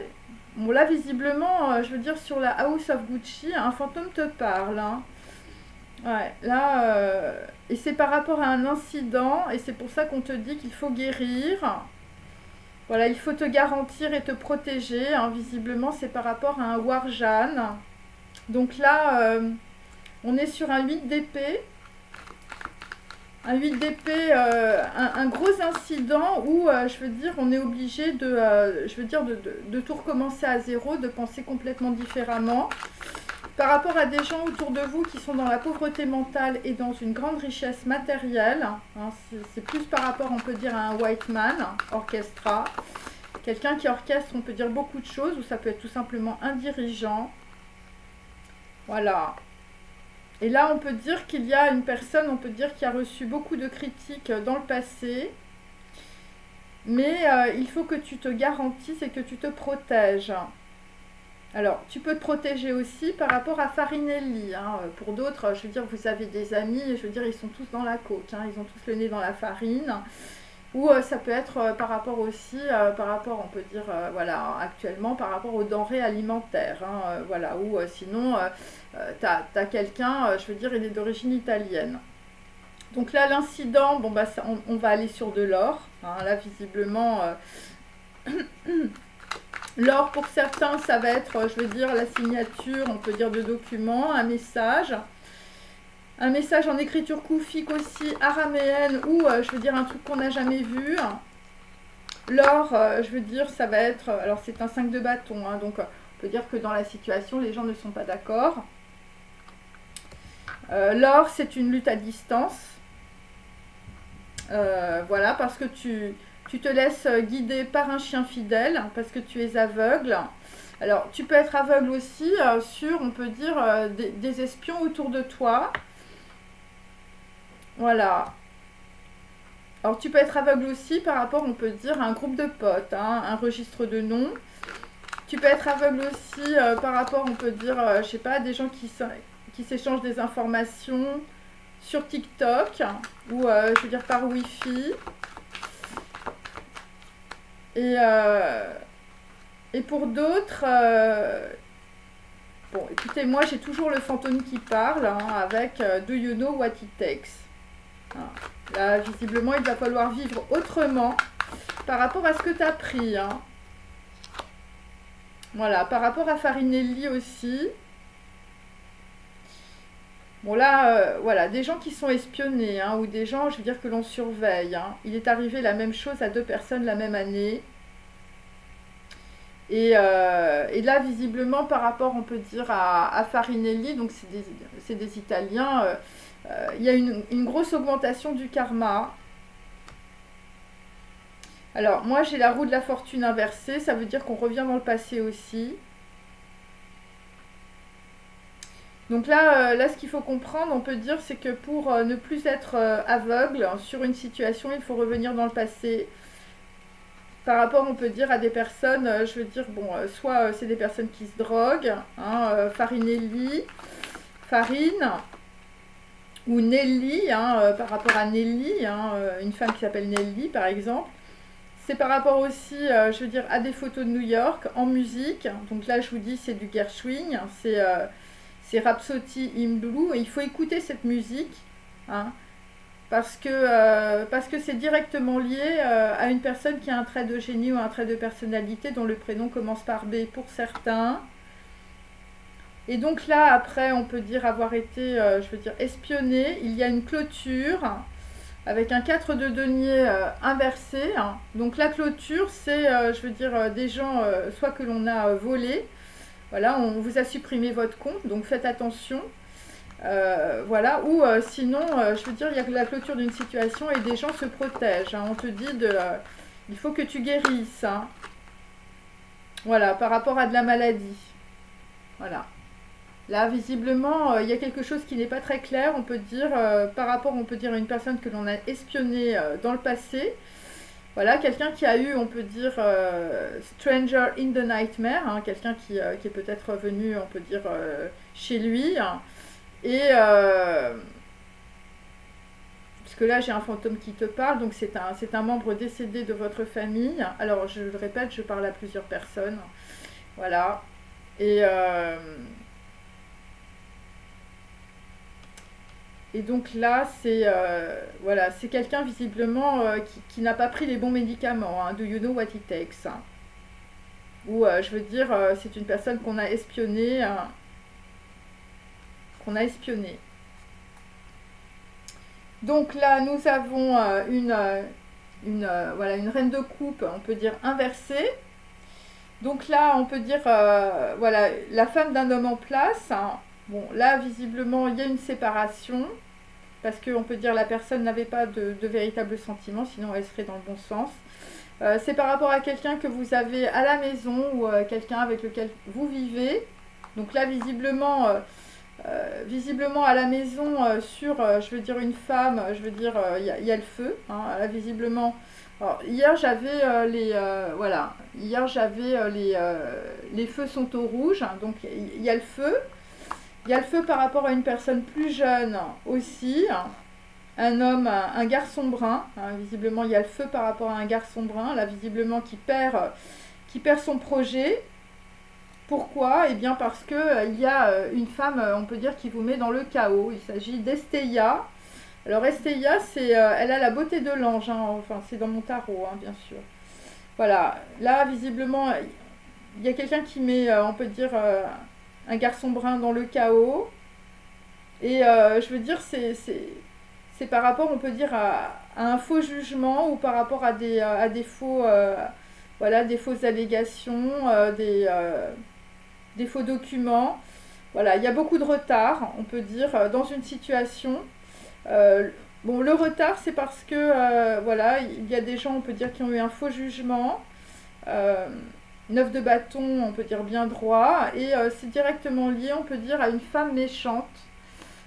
Bon, là, visiblement, je veux dire, sur la House of Gucci, un fantôme te parle, hein. Ouais, là, et c'est par rapport à un incident, et c'est pour ça qu'on te dit qu'il faut guérir. Voilà, il faut te garantir et te protéger, hein, visiblement, c'est par rapport à un Warjan. Donc là, on est sur un 8 d'épée. Un 8 d'épée, un gros incident où, je veux dire, on est obligé de tout recommencer à zéro, de penser complètement différemment. par rapport à des gens autour de vous qui sont dans la pauvreté mentale et dans une grande richesse matérielle, hein, c'est plus par rapport, on peut dire, à un white man, orchestra, quelqu'un qui orchestre, on peut dire, beaucoup de choses, ou ça peut être tout simplement un dirigeant. Voilà. Et là, on peut dire qu'il y a une personne, on peut dire, qui a reçu beaucoup de critiques dans le passé, mais il faut que tu te garantisses et que tu te protèges. Alors, tu peux te protéger aussi par rapport à Farinelli. Hein. Pour d'autres, je veux dire, vous avez des amis, je veux dire, ils sont tous dans la coke, hein, ils ont tous le nez dans la farine. Ou ça peut être par rapport aussi, par rapport, on peut dire, voilà, actuellement, par rapport aux denrées alimentaires. Hein, voilà, ou sinon, tu as quelqu'un, je veux dire, il est d'origine italienne. Donc là, l'incident, bon, bah, ça, on va aller sur de l'or. Hein, là, visiblement... L'or, pour certains, ça va être, je veux dire, la signature, on peut dire, de documents, un message en écriture koufique aussi, araméenne, ou, je veux dire, un truc qu'on n'a jamais vu. L'or, je veux dire, ça va être, alors c'est un 5 de bâton, hein, donc on peut dire que dans la situation, les gens ne sont pas d'accord. L'or, c'est une lutte à distance. Voilà, parce que tu te laisses guider par un chien fidèle, parce que tu es aveugle. Alors, tu peux être aveugle aussi sur, on peut dire, des espions autour de toi. Voilà. Alors, tu peux être aveugle aussi par rapport, on peut dire, à un groupe de potes, hein, un registre de noms. Tu peux être aveugle aussi par rapport, on peut dire, je sais pas, des gens qui s'échangent des informations sur TikTok, ou, je veux dire, par Wi-Fi. Et pour d'autres, bon, écoutez, moi j'ai toujours le fantôme qui parle, hein, avec Do you know what it takes? Hein. Là, visiblement, il va falloir vivre autrement par rapport à ce que tu as pris. Hein. Voilà, par rapport à Farinelli aussi. Bon là, voilà, des gens qui sont espionnés, hein, ou des gens, je veux dire, que l'on surveille. Hein. Il est arrivé la même chose à 2 personnes la même année. Et là, visiblement, par rapport, on peut dire, à Farinelli, donc c'est des Italiens, il y a une grosse augmentation du karma. Alors, moi, j'ai la roue de la fortune inversée, ça veut dire qu'on revient dans le passé aussi. Donc là, ce qu'il faut comprendre, on peut dire, c'est que pour ne plus être aveugle sur une situation, il faut revenir dans le passé. Par rapport, on peut dire, à des personnes, je veux dire, bon, soit c'est des personnes qui se droguent, hein, Farinelli, Farine, ou Nelly, hein, par rapport à Nelly, hein, une femme qui s'appelle Nelly, par exemple. C'est par rapport aussi, je veux dire, à des photos de New York, en musique. Donc là, je vous dis, c'est du Gershwin, c'est Rhapsody in Blue, et il faut écouter cette musique, hein, parce que c'est directement lié à une personne qui a un trait de génie ou un trait de personnalité dont le prénom commence par B pour certains. Et donc là, après, on peut dire avoir été, je veux dire, espionné. Il y a une clôture avec un 4 de denier inversé. Hein. Donc la clôture, c'est, je veux dire, des gens, soit que l'on a volé. Voilà, on vous a supprimé votre compte, donc faites attention. Voilà, ou sinon, je veux dire, il y a la clôture d'une situation et des gens se protègent. Hein. On te dit, il faut que tu guérisses. Hein. Voilà, par rapport à de la maladie. Voilà. Là, visiblement, il y a quelque chose qui n'est pas très clair, on peut dire, par rapport, on peut dire, à une personne que l'on a espionnée dans le passé. Voilà, quelqu'un qui a eu, on peut dire, Stranger in the Nightmare, hein, quelqu'un qui est peut-être venu, on peut dire, chez lui. Hein, et, puisque là, j'ai un fantôme qui te parle, donc c'est un membre décédé de votre famille. Alors, je le répète, je parle à plusieurs personnes. Voilà. Et donc là, c'est voilà, c'est quelqu'un visiblement qui n'a pas pris les bons médicaments. Hein, do you know what it takes? Hein. Ou je veux dire, c'est une personne qu'on a espionnée. Donc là, nous avons voilà, une reine de coupe, on peut dire inversée. Donc là, on peut dire, voilà, la femme d'un homme en place. Hein, Bon, là, visiblement, il y a une séparation, parce qu'on peut dire la personne n'avait pas de véritable sentiment, sinon elle serait dans le bon sens. C'est par rapport à quelqu'un que vous avez à la maison ou quelqu'un avec lequel vous vivez. Donc là, visiblement à la maison, je veux dire une femme, je veux dire, il y a le feu. Hein, là, visiblement. Alors, hier, j'avais voilà. Hier, j'avais les feux sont au rouge. Hein, donc, il y a le feu. Il y a le feu par rapport à une personne plus jeune aussi. Un homme, un garçon brun. Hein, visiblement, il y a le feu par rapport à un garçon brun. Là, visiblement, qui perd son projet. Pourquoi? Eh bien, parce que il y a une femme, on peut dire, qui vous met dans le chaos. Il s'agit d'Esteia. Alors, Esteia, elle a la beauté de l'ange. Hein, enfin, c'est dans mon tarot, hein, bien sûr. Voilà. Là, visiblement, il y a quelqu'un qui met, on peut dire, un garçon brun dans le chaos. Et je veux dire, c'est par rapport, on peut dire, à un faux jugement ou par rapport à des faux, voilà, des fausses allégations, des faux documents. Voilà, il y a beaucoup de retard, on peut dire, dans une situation. Bon, le retard, c'est parce que, voilà, il y a des gens, on peut dire, qui ont eu un faux jugement. 9 de bâton, on peut dire bien droit. Et c'est directement lié, on peut dire, à une femme méchante.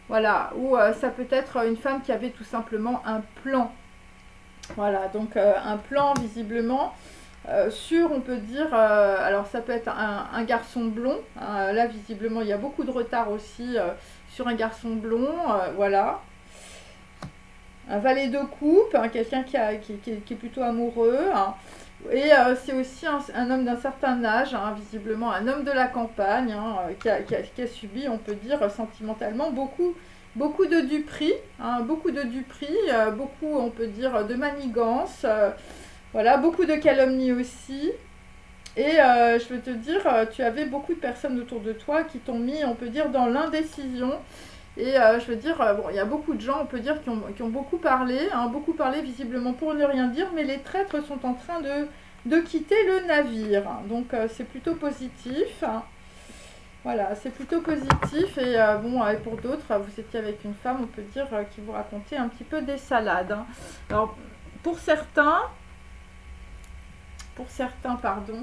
Voilà, ou ça peut être une femme qui avait tout simplement un plan. Voilà, donc un plan visiblement sur, on peut dire, alors ça peut être un garçon blond. Hein, là, visiblement, il y a beaucoup de retard aussi sur un garçon blond. Voilà. Un valet de coupe, hein, quelqu'un qui est plutôt amoureux. Hein. Et c'est aussi un homme d'un certain âge, hein, visiblement un homme de la campagne, hein, qui a subi, on peut dire, sentimentalement beaucoup de duperies, hein, beaucoup, on peut dire, de manigances, voilà, beaucoup de calomnies aussi. Et je veux te dire, tu avais beaucoup de personnes autour de toi qui t'ont mis, on peut dire, dans l'indécision. Et je veux dire, bon, il y a beaucoup de gens, on peut dire, qui ont beaucoup parlé, hein, visiblement pour ne rien dire, mais les traîtres sont en train de quitter le navire. Donc c'est plutôt positif. Hein. Voilà, c'est plutôt positif. Et bon, et pour d'autres, vous étiez avec une femme, on peut dire, qui vous racontait un petit peu des salades. Hein. Alors, pour certains, pardon,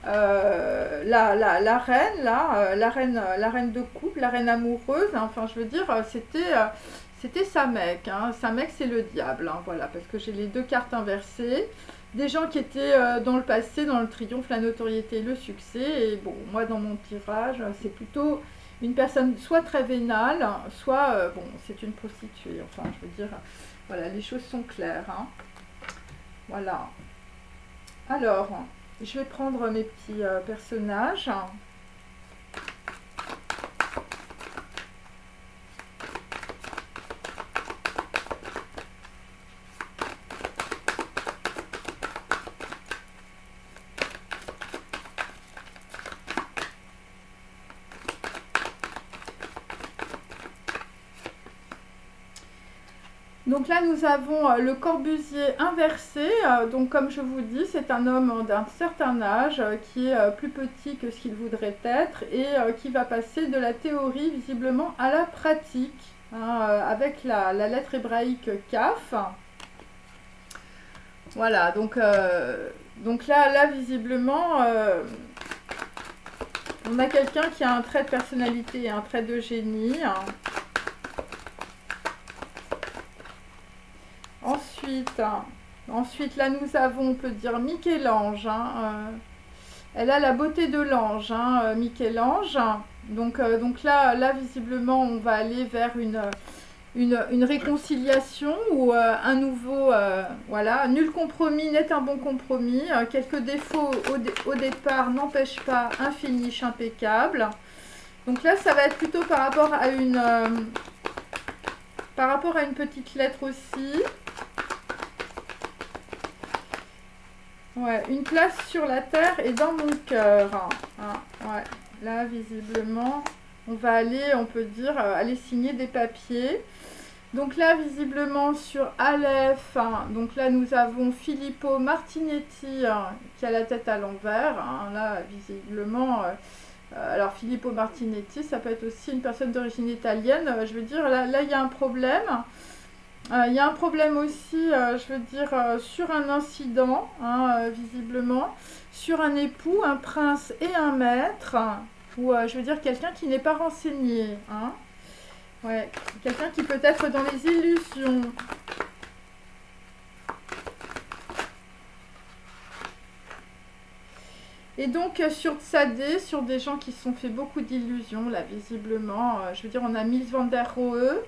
la reine là, la reine de couple, la reine amoureuse, hein, enfin je veux dire, c'était sa mec, hein. Sa mec c'est le diable, hein, voilà, parce que j'ai les deux cartes inversées, des gens qui étaient dans le passé, dans le triomphe, la notoriété, le succès, et bon, moi dans mon tirage, c'est plutôt une personne soit très vénale, soit, bon, c'est une prostituée, enfin je veux dire, voilà, les choses sont claires, hein. Voilà. Alors, je vais prendre mes petits personnages. Donc là, nous avons le Corbusier inversé. Donc comme je vous dis, c'est un homme d'un certain âge qui est plus petit que ce qu'il voudrait être et qui va passer de la théorie visiblement à la pratique, hein, avec la lettre hébraïque Kaf. Voilà, donc là visiblement, on a quelqu'un qui a un trait de personnalité et un trait de génie. Hein. Ensuite, là, nous avons, on peut dire, Michel-Ange. Hein, elle a la beauté de l'ange, hein, Michel-Ange. Donc là, visiblement, on va aller vers une réconciliation ou un nouveau... voilà, nul compromis n'est un bon compromis. Quelques défauts au départ n'empêchent pas un finish impeccable. Donc là, ça va être plutôt par rapport à une petite lettre aussi. Ouais, une place sur la terre et dans mon cœur. Hein, ouais. Là, visiblement, on va aller, on peut dire, aller signer des papiers. Donc là, visiblement, sur Aleph, hein, donc là, nous avons Filippo Martinetti, hein, qui a la tête à l'envers. Hein, là, visiblement, Alors Filippo Martinetti, ça peut être aussi une personne d'origine italienne. Je veux dire, là il y a un problème. Il y a un problème aussi, je veux dire, sur un incident, hein, visiblement, sur un époux, un prince et un maître, ou je veux dire quelqu'un qui n'est pas renseigné. Hein. Ouais, quelqu'un qui peut être dans les illusions. Et donc sur Tsadé, sur des gens qui se sont fait beaucoup d'illusions, là visiblement, je veux dire on a Mies van der Rohe.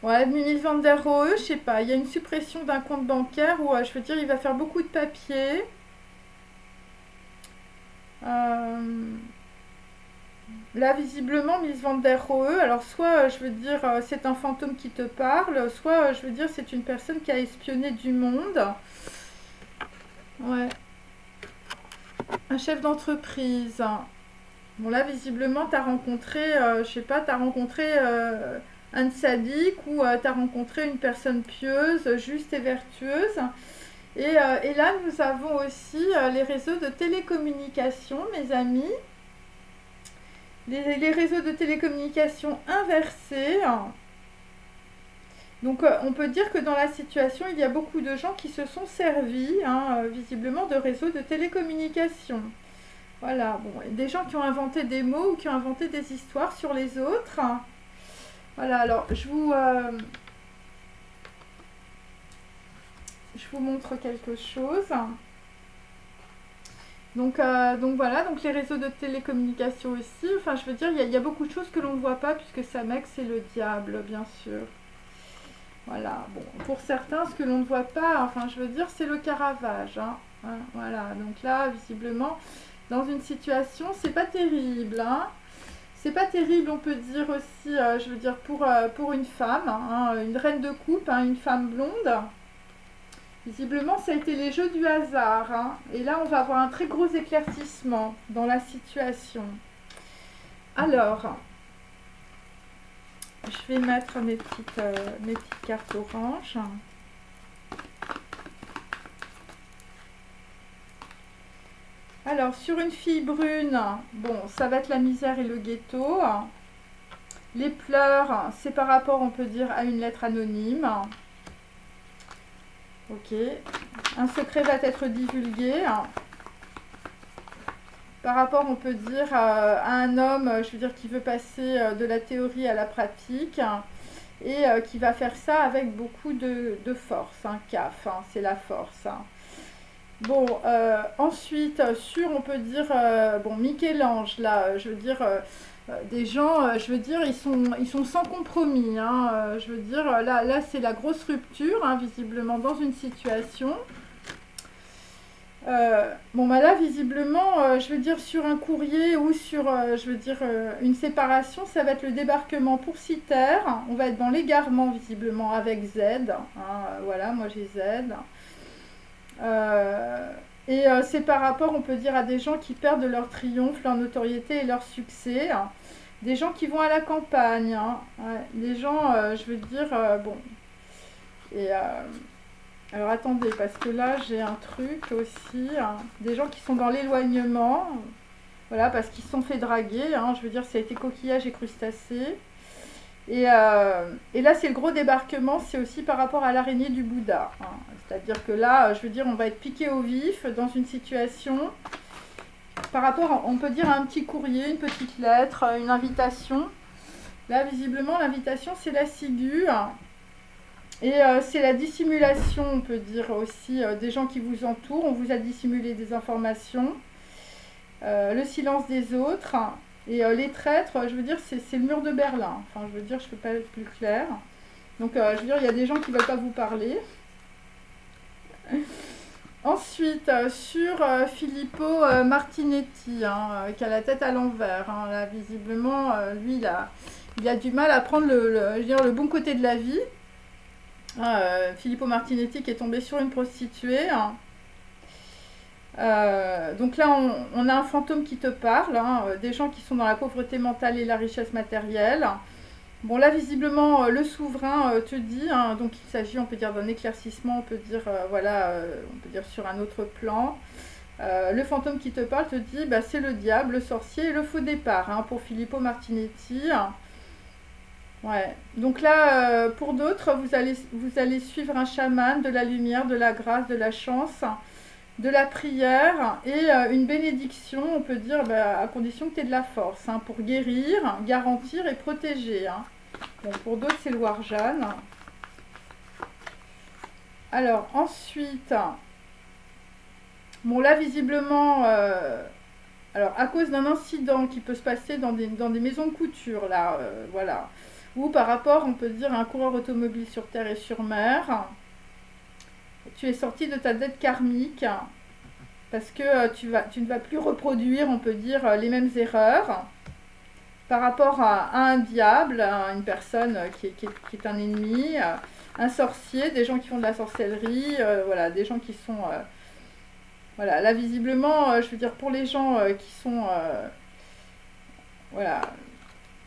Ouais, Mies van der Rohe, je sais pas, il y a une suppression d'un compte bancaire où je veux dire il va faire beaucoup de papiers. Là visiblement Mies van der Rohe, alors soit je veux dire c'est un fantôme qui te parle, soit je veux dire c'est une personne qui a espionné du monde. Ouais. Un chef d'entreprise. Bon là visiblement tu as rencontré, je sais pas, tu as rencontré un sadique ou tu as rencontré une personne pieuse, juste et vertueuse. Et là nous avons aussi les réseaux de télécommunication, mes amis. Les réseaux de télécommunication inversés. Donc on peut dire que dans la situation, il y a beaucoup de gens qui se sont servis, hein, visiblement, de réseaux de télécommunication. Voilà, bon, des gens qui ont inventé des mots ou qui ont inventé des histoires sur les autres. Voilà, alors je vous montre quelque chose. Donc voilà, donc les réseaux de télécommunication aussi. Enfin, je veux dire, il y a beaucoup de choses que l'on ne voit pas puisque Samek, c'est le diable, bien sûr. Voilà, bon, pour certains, ce que l'on ne voit pas, enfin, je veux dire, c'est le Caravage. Hein. Voilà, donc là, visiblement, dans une situation, c'est pas terrible. Hein. C'est pas terrible, on peut dire aussi, je veux dire, pour une femme, hein, une reine de coupe, hein, une femme blonde. Visiblement, ça a été les jeux du hasard. Hein. Et là, on va avoir un très gros éclaircissement dans la situation. Alors, je vais mettre mes petites cartes oranges. Alors, sur une fille brune, bon, ça va être la misère et le ghetto. Les pleurs, c'est par rapport, on peut dire, à une lettre anonyme. Ok. Un secret va être divulgué. Par rapport, on peut dire, à un homme, je veux dire, qui veut passer de la théorie à la pratique et qui va faire ça avec beaucoup de force. Hein, CAF, hein, c'est la force. Hein. Bon, ensuite, on peut dire, bon, Michel-Ange, là, je veux dire, des gens, je veux dire, ils sont sans compromis. Hein, je veux dire, là c'est la grosse rupture, hein, visiblement, dans une situation. Bon bah là visiblement je veux dire sur un courrier ou sur je veux dire une séparation, ça va être le débarquement pour Citer. On va être dans l'égarement visiblement avec Z, hein, voilà, moi j'ai Z. C'est par rapport, on peut dire, à des gens qui perdent leur triomphe, leur notoriété et leur succès, hein. Des gens qui vont à la campagne, hein, ouais, des gens je veux dire bon, et alors attendez, parce que là j'ai un truc aussi, hein, des gens qui sont dans l'éloignement, voilà, parce qu'ils se sont fait draguer, hein, je veux dire ça a été coquillage et crustacés. Et là c'est le gros débarquement, c'est aussi par rapport à l'araignée du Bouddha. Hein. C'est-à-dire que là, je veux dire, on va être piqué au vif dans une situation, par rapport, on peut dire, à un petit courrier, une petite lettre, une invitation. Là visiblement l'invitation c'est la ciguë. Et c'est la dissimulation, on peut dire aussi, des gens qui vous entourent. On vous a dissimulé des informations. Le silence des autres. Et les traîtres, je veux dire, c'est le mur de Berlin. Enfin, je veux dire, je ne peux pas être plus clair. Donc, je veux dire, il y a des gens qui ne veulent pas vous parler. Ensuite, sur Filippo Martinetti, hein, qui a la tête à l'envers. Hein, là, visiblement, lui, il a du mal à prendre je veux dire, le bon côté de la vie. Filippo Martinetti qui est tombé sur une prostituée. Hein. Donc là on a un fantôme qui te parle, hein, des gens qui sont dans la pauvreté mentale et la richesse matérielle. Bon là visiblement le souverain te dit, hein, donc il s'agit, on peut dire, d'un éclaircissement, on peut dire voilà, on peut dire sur un autre plan. Le fantôme qui te parle te dit, bah, c'est le diable, le sorcier et le faux départ, hein, pour Filippo Martinetti. Ouais. Donc là, pour d'autres, vous allez suivre un chaman, de la lumière, de la grâce, de la chance, de la prière et une bénédiction, on peut dire, bah, à condition que tu aies de la force, hein, pour guérir, garantir et protéger. Hein. Bon, pour d'autres, c'est le Warjan. Alors, ensuite, bon là, visiblement, alors à cause d'un incident qui peut se passer dans des maisons de couture, là, voilà, ou par rapport, on peut dire, à un coureur automobile sur terre et sur mer, tu es sorti de ta dette karmique, parce que tu ne vas plus reproduire, on peut dire, les mêmes erreurs par rapport à un diable, à une personne qui est un ennemi, un sorcier, des gens qui font de la sorcellerie, voilà, des gens qui sont... voilà, là visiblement, je veux dire, pour les gens qui sont... voilà,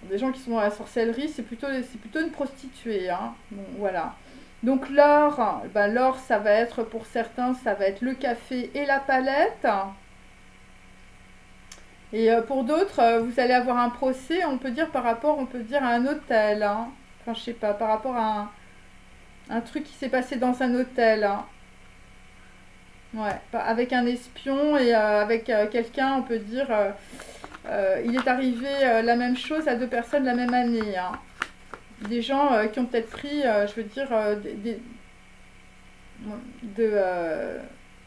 des gens qui sont dans la sorcellerie, c'est plutôt une prostituée, hein. Bon, voilà. Donc l'or, ben, l'or, ça va être, pour certains, ça va être le café et la palette. Et pour d'autres, vous allez avoir un procès, on peut dire, par rapport, on peut dire, à un hôtel, hein. Enfin, je sais pas, par rapport à un truc qui s'est passé dans un hôtel, hein. Ouais, avec un espion et avec quelqu'un, on peut dire, il est arrivé la même chose à deux personnes la même année, hein. Des gens qui ont peut-être pris, je veux dire,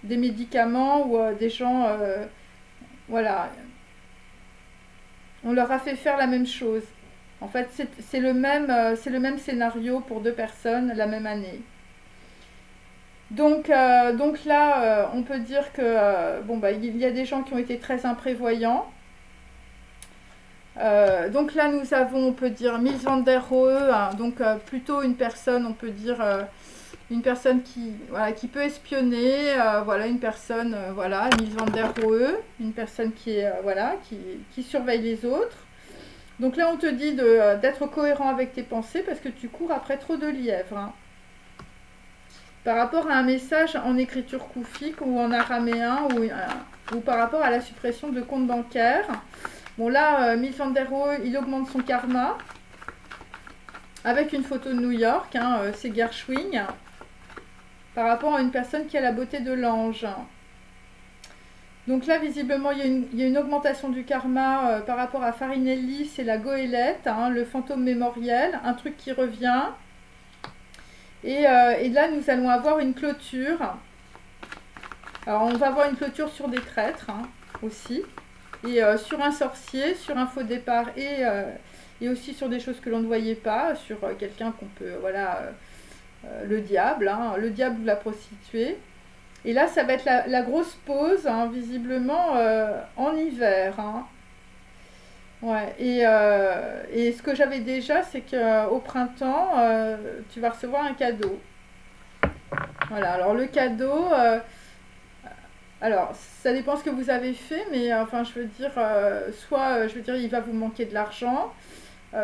des médicaments ou des gens, voilà, on leur a fait faire la même chose. En fait, c'est le même scénario pour deux personnes la même année. Donc là, on peut dire que bon, bah, il y a des gens qui ont été très imprévoyants. Donc là, nous avons, on peut dire, Mies van der Rohe, hein, donc plutôt une personne, on peut dire, une personne voilà, qui peut espionner, voilà, une personne, voilà, Mies van der Rohe, une personne qui est, voilà, qui surveille les autres. Donc là, on te dit d'être cohérent avec tes pensées parce que tu cours après trop de lièvres, hein. Par rapport à un message en écriture koufique ou en araméen ou par rapport à la suppression de comptes bancaires. Bon là, Mies van der Rohe, il augmente son karma avec une photo de New York, hein, c'est Gershwin, par rapport à une personne qui a la beauté de l'ange. Donc là, visiblement, il y a une augmentation du karma par rapport à Farinelli, c'est la goélette, hein, le fantôme mémoriel, un truc qui revient. Et là, nous allons avoir une clôture. Alors, on va avoir une clôture sur des traîtres, hein, aussi. Et sur un sorcier, sur un faux départ et aussi sur des choses que l'on ne voyait pas, sur quelqu'un qu'on peut, voilà, le diable, hein, le diable ou la prostituée. Et là, ça va être la grosse pause, hein, visiblement, en hiver, hein. Ouais, et ce que j'avais déjà, c'est qu'au printemps, tu vas recevoir un cadeau. Voilà, alors le cadeau, alors ça dépend ce que vous avez fait, mais enfin je veux dire, soit je veux dire il va vous manquer de l'argent,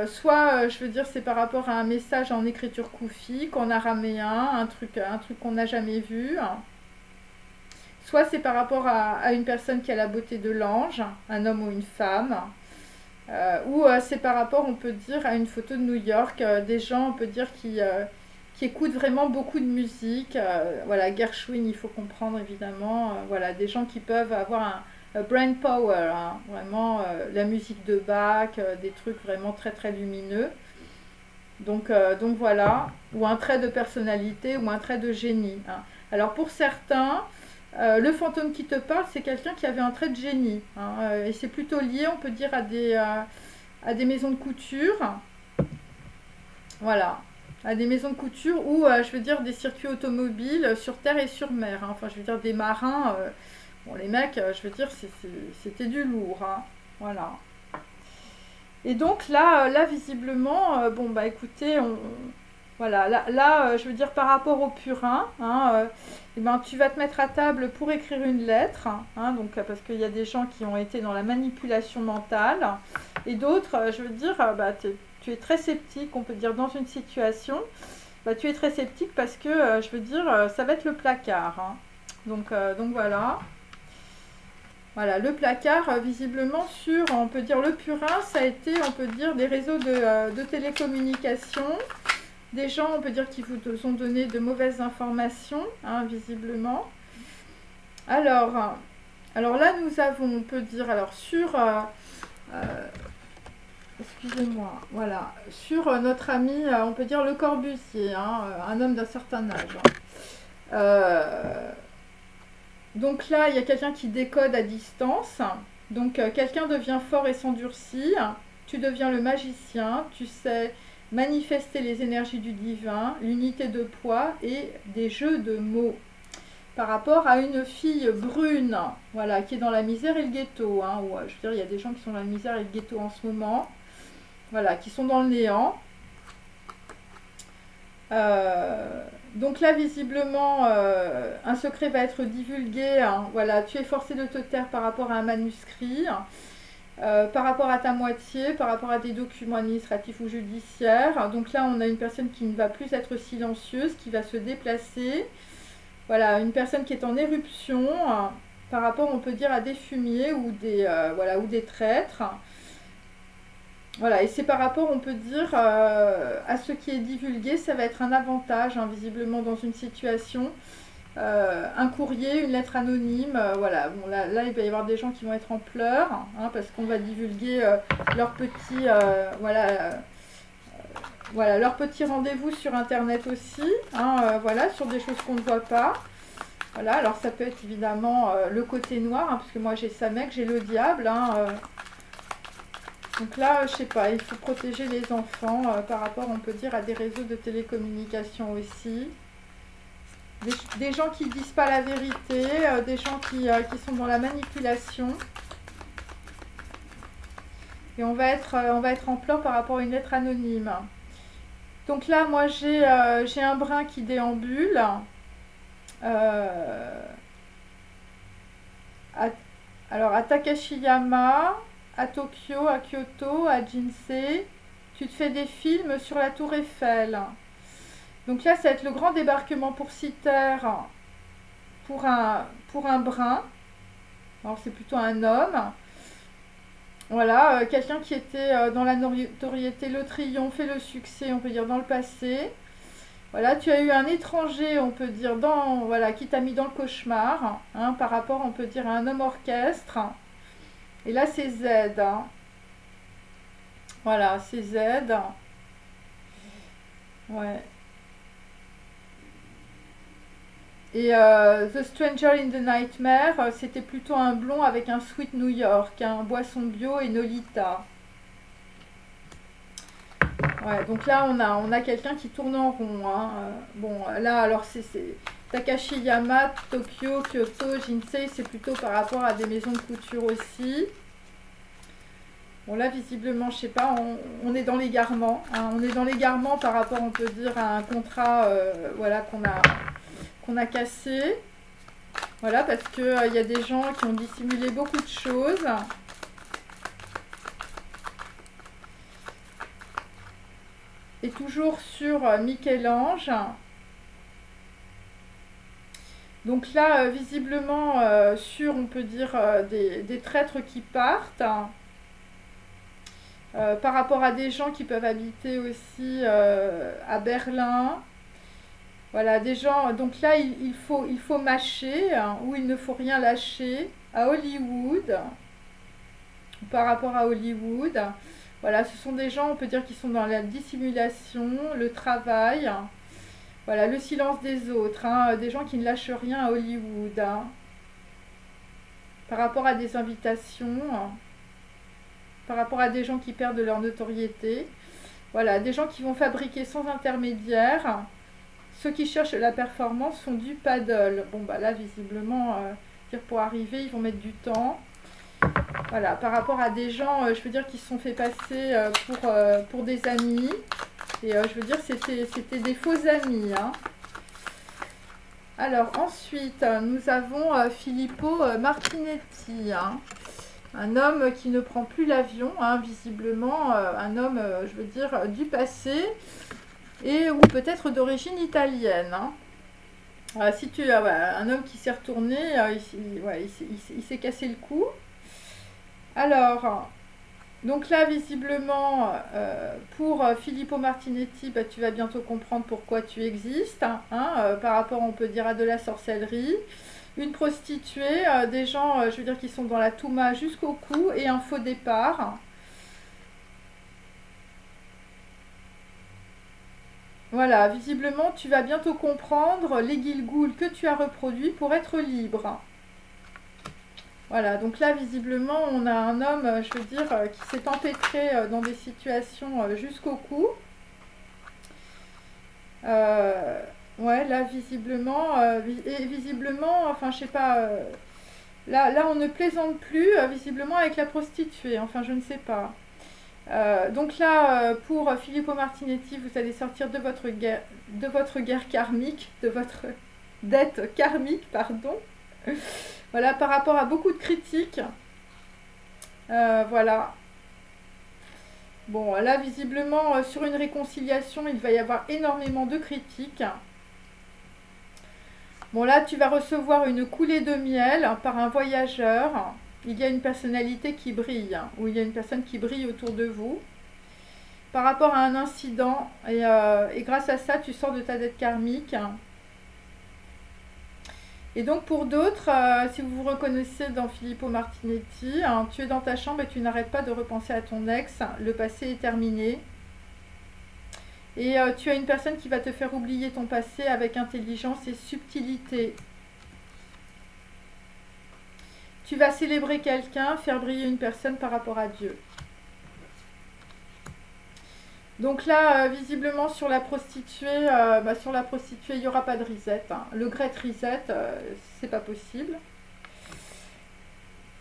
soit je veux dire c'est par rapport à un message en écriture koufique, en araméen, un truc qu'on n'a jamais vu. Soit c'est par rapport à une personne qui a la beauté de l'ange, un homme ou une femme. Ou c'est par rapport, on peut dire, à une photo de New York, des gens, on peut dire, qui écoutent vraiment beaucoup de musique. Voilà, Gershwin, il faut comprendre évidemment. Voilà, des gens qui peuvent avoir un brain power, hein, vraiment la musique de Bach, des trucs vraiment très très lumineux. Donc voilà, ou un trait de personnalité ou un trait de génie, hein. Alors pour certains, le fantôme qui te parle, c'est quelqu'un qui avait un trait de génie, hein, et c'est plutôt lié, on peut dire, à des maisons de couture. Voilà, à des maisons de couture ou, je veux dire, des circuits automobiles sur terre et sur mer, hein. Enfin, je veux dire, des marins. Bon, les mecs, je veux dire, c'était du lourd, hein. Voilà. Et donc là visiblement, bon, bah écoutez, voilà, là, je veux dire, par rapport au purin, hein, eh ben, tu vas te mettre à table pour écrire une lettre, hein, donc, parce qu'il y a des gens qui ont été dans la manipulation mentale, et d'autres, je veux dire, bah, tu es très sceptique, on peut dire, dans une situation, bah, tu es très sceptique parce que, je veux dire, ça va être le placard, hein. Donc voilà. Voilà, le placard, visiblement, sur, on peut dire, le purin, ça a été, on peut dire, des réseaux de télécommunications. Des gens, on peut dire, qui vous ont donné de mauvaises informations, hein, visiblement. Alors là, nous avons, on peut dire, alors sur, excusez-moi, voilà, sur notre ami, on peut dire, Le Corbusier, hein, un homme d'un certain âge. Donc là, il y a quelqu'un qui décode à distance. Donc quelqu'un devient fort et s'endurcit. Tu deviens le magicien. Tu sais manifester les énergies du divin, l'unité de poids et des jeux de mots. Par rapport à une fille brune, voilà, qui est dans la misère et le ghetto. Hein, où, je veux dire, il y a des gens qui sont dans la misère et le ghetto en ce moment. Voilà, qui sont dans le néant. Donc là, visiblement, un secret va être divulgué. Hein, voilà, tu es forcé de te taire par rapport à un manuscrit, par rapport à ta moitié, par rapport à des documents administratifs ou judiciaires. Donc là, on a une personne qui ne va plus être silencieuse, qui va se déplacer. Voilà, une personne qui est en éruption, par rapport, on peut dire, à des fumiers ou voilà, ou des traîtres. Voilà, et c'est par rapport, on peut dire, à ce qui est divulgué, ça va être un avantage, hein, visiblement, dans une situation. Un courrier, une lettre anonyme, voilà. Bon, là, il va y avoir des gens qui vont être en pleurs, hein, parce qu'on va divulguer leur petit, voilà, leur petit rendez-vous sur Internet aussi, hein, voilà, sur des choses qu'on ne voit pas. Voilà, alors ça peut être évidemment le côté noir, hein, parce que moi j'ai Samek, j'ai le diable, hein, donc là, je sais pas, il faut protéger les enfants par rapport, on peut dire, à des réseaux de télécommunications aussi. Des gens qui disent pas la vérité, des gens qui sont dans la manipulation. Et on va être en pleurs par rapport à une lettre anonyme. Donc là, moi, j'ai un brin qui déambule. Alors, à Takashiyama, à Tokyo, à Kyoto, à Jinsei, tu te fais des films sur la Tour Eiffel. Donc là, ça va être le grand débarquement pour Citer, pour un brun. Alors c'est plutôt un homme. Voilà, quelqu'un qui était dans la notoriété, le triomphe et le succès, on peut dire, dans le passé. Voilà, tu as eu un étranger, on peut dire, voilà, qui t'a mis dans le cauchemar, hein, par rapport, on peut dire, à un homme orchestre. Et là, c'est Z. Hein. Voilà, c'est Z. Ouais. Et The Stranger in the Nightmare, c'était plutôt un blond avec un Sweet New York, un boisson bio et Nolita. Ouais, donc là, on a quelqu'un qui tourne en rond. Hein. Bon, là, alors, c'est Takashiyama, Tokyo, Kyoto, Jinsei, c'est plutôt par rapport à des maisons de couture aussi. Bon, là, visiblement, je sais pas, on est dans l'égarement. Hein. On est dans l'égarement par rapport, on peut dire, à un contrat voilà, qu'on a cassé. Voilà, parce qu'il y a des gens qui ont dissimulé beaucoup de choses. Et toujours sur Michel-Ange. Donc là, visiblement, sur, on peut dire, des traîtres qui partent. Par rapport à des gens qui peuvent habiter aussi à Berlin. Voilà, des gens, donc là, il faut mâcher, hein, ou il ne faut rien lâcher, à Hollywood, par rapport à Hollywood. Voilà, ce sont des gens, on peut dire, qui sont dans la dissimulation, le travail, voilà, le silence des autres, hein, des gens qui ne lâchent rien à Hollywood, hein, par rapport à des invitations, hein, par rapport à des gens qui perdent leur notoriété. Voilà, des gens qui vont fabriquer sans intermédiaire. Ceux qui cherchent la performance font du paddle. Bon, bah là, visiblement, pour arriver, ils vont mettre du temps. Voilà, par rapport à des gens, je veux dire, qui se sont fait passer pour des amis. Et je veux dire, c'était des faux amis. Hein. Alors, ensuite, nous avons Filippo Martinetti. Hein. Un homme qui ne prend plus l'avion, hein, visiblement. Un homme, je veux dire, du passé. Et ou peut-être d'origine italienne. Hein. Si tu as un homme qui s'est retourné, ouais, il s'est cassé le cou. Alors, donc là, visiblement, pour Filippo Martinetti, bah, tu vas bientôt comprendre pourquoi tu existes, par rapport, on peut dire, à de la sorcellerie. Une prostituée, des gens, je veux dire, qui sont dans la Touma jusqu'au cou, et un faux départ. Voilà, visiblement, tu vas bientôt comprendre les Gilgouls que tu as reproduits pour être libre. Voilà, donc là, visiblement, on a un homme, je veux dire, qui s'est empêtré dans des situations jusqu'au cou. Ouais, là, visiblement, enfin, je sais pas, là, on ne plaisante plus, visiblement, avec la prostituée, enfin, je ne sais pas. Donc là, pour Filippo Martinetti, vous allez sortir de votre guerre karmique, de votre dette karmique, pardon. Voilà, par rapport à beaucoup de critiques. Voilà. Bon, là, visiblement, sur une réconciliation, il va y avoir énormément de critiques. Bon, là, tu vas recevoir une coulée de miel par un voyageur. Il y a une personnalité qui brille, ou il y a une personne qui brille autour de vous. Par rapport à un incident, et grâce à ça, tu sors de ta dette karmique. Et donc pour d'autres, si vous vous reconnaissez dans Filippo Martinetti, tu es dans ta chambre et tu n'arrêtes pas de repenser à ton ex, le passé est terminé. Et tu as une personne qui va te faire oublier ton passé avec intelligence et subtilité. Tu vas célébrer quelqu'un, faire briller une personne par rapport à Dieu. Donc là, visiblement, sur la prostituée, il n'y aura pas de reset. Le great reset, c'est pas possible.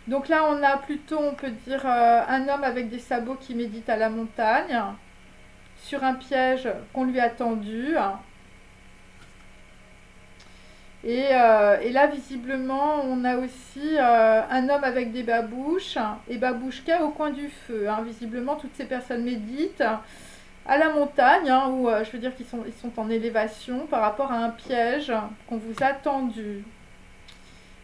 Donc là, on a plutôt, on peut dire, un homme avec des sabots qui médite à la montagne, sur un piège qu'on lui a tendu. Et là, visiblement, on a aussi un homme avec des babouches et babouchka au coin du feu. Visiblement, toutes ces personnes méditent à la montagne, où je veux dire qu'ils sont en élévation par rapport à un piège qu'on vous a tendu.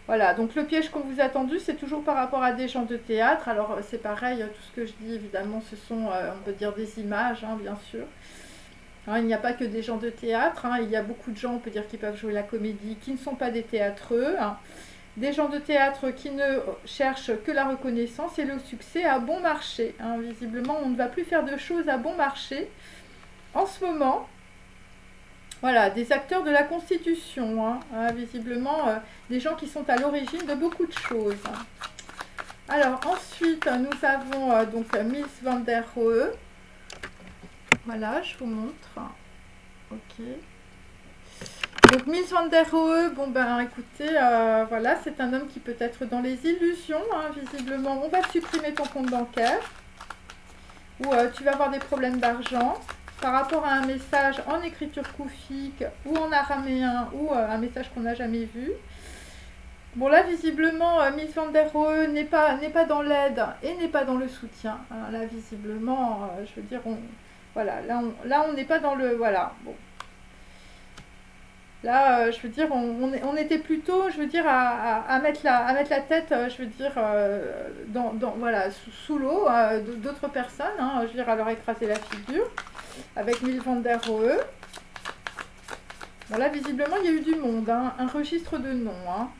Voilà, donc le piège qu'on vous a tendu, c'est toujours par rapport à des gens de théâtre. Alors c'est pareil, tout ce que je dis, évidemment, ce sont, on peut dire, des images, bien sûr. Il n'y a pas que des gens de théâtre, il y a beaucoup de gens, on peut dire, qui peuvent jouer la comédie, qui ne sont pas des théâtreux. Des gens de théâtre qui ne cherchent que la reconnaissance et le succès à bon marché. Visiblement, on ne va plus faire de choses à bon marché en ce moment. Voilà, des acteurs de la Constitution. Visiblement, des gens qui sont à l'origine de beaucoup de choses. Alors, ensuite, nous avons donc Mies van der Rohe. Voilà, je vous montre. Ok. Donc Mies van der Rohe, bon ben écoutez, voilà, c'est un homme qui peut être dans les illusions, visiblement. On va supprimer ton compte bancaire, ou tu vas avoir des problèmes d'argent, par rapport à un message en écriture koufique, ou en araméen, ou un message qu'on n'a jamais vu. Bon là, visiblement, Mies van der Rohe n'est pas dans l'aide, et n'est pas dans le soutien. Là, visiblement, je veux dire, voilà, là on n'est pas dans le... Voilà, bon. Là, je veux dire, on était plutôt, je veux dire, à mettre la tête, je veux dire, voilà, sous l'eau d'autres personnes, je veux dire, à leur écraser la figure, avec Mies van der Rohe. Bon, là, visiblement, il y a eu du monde, un registre de noms.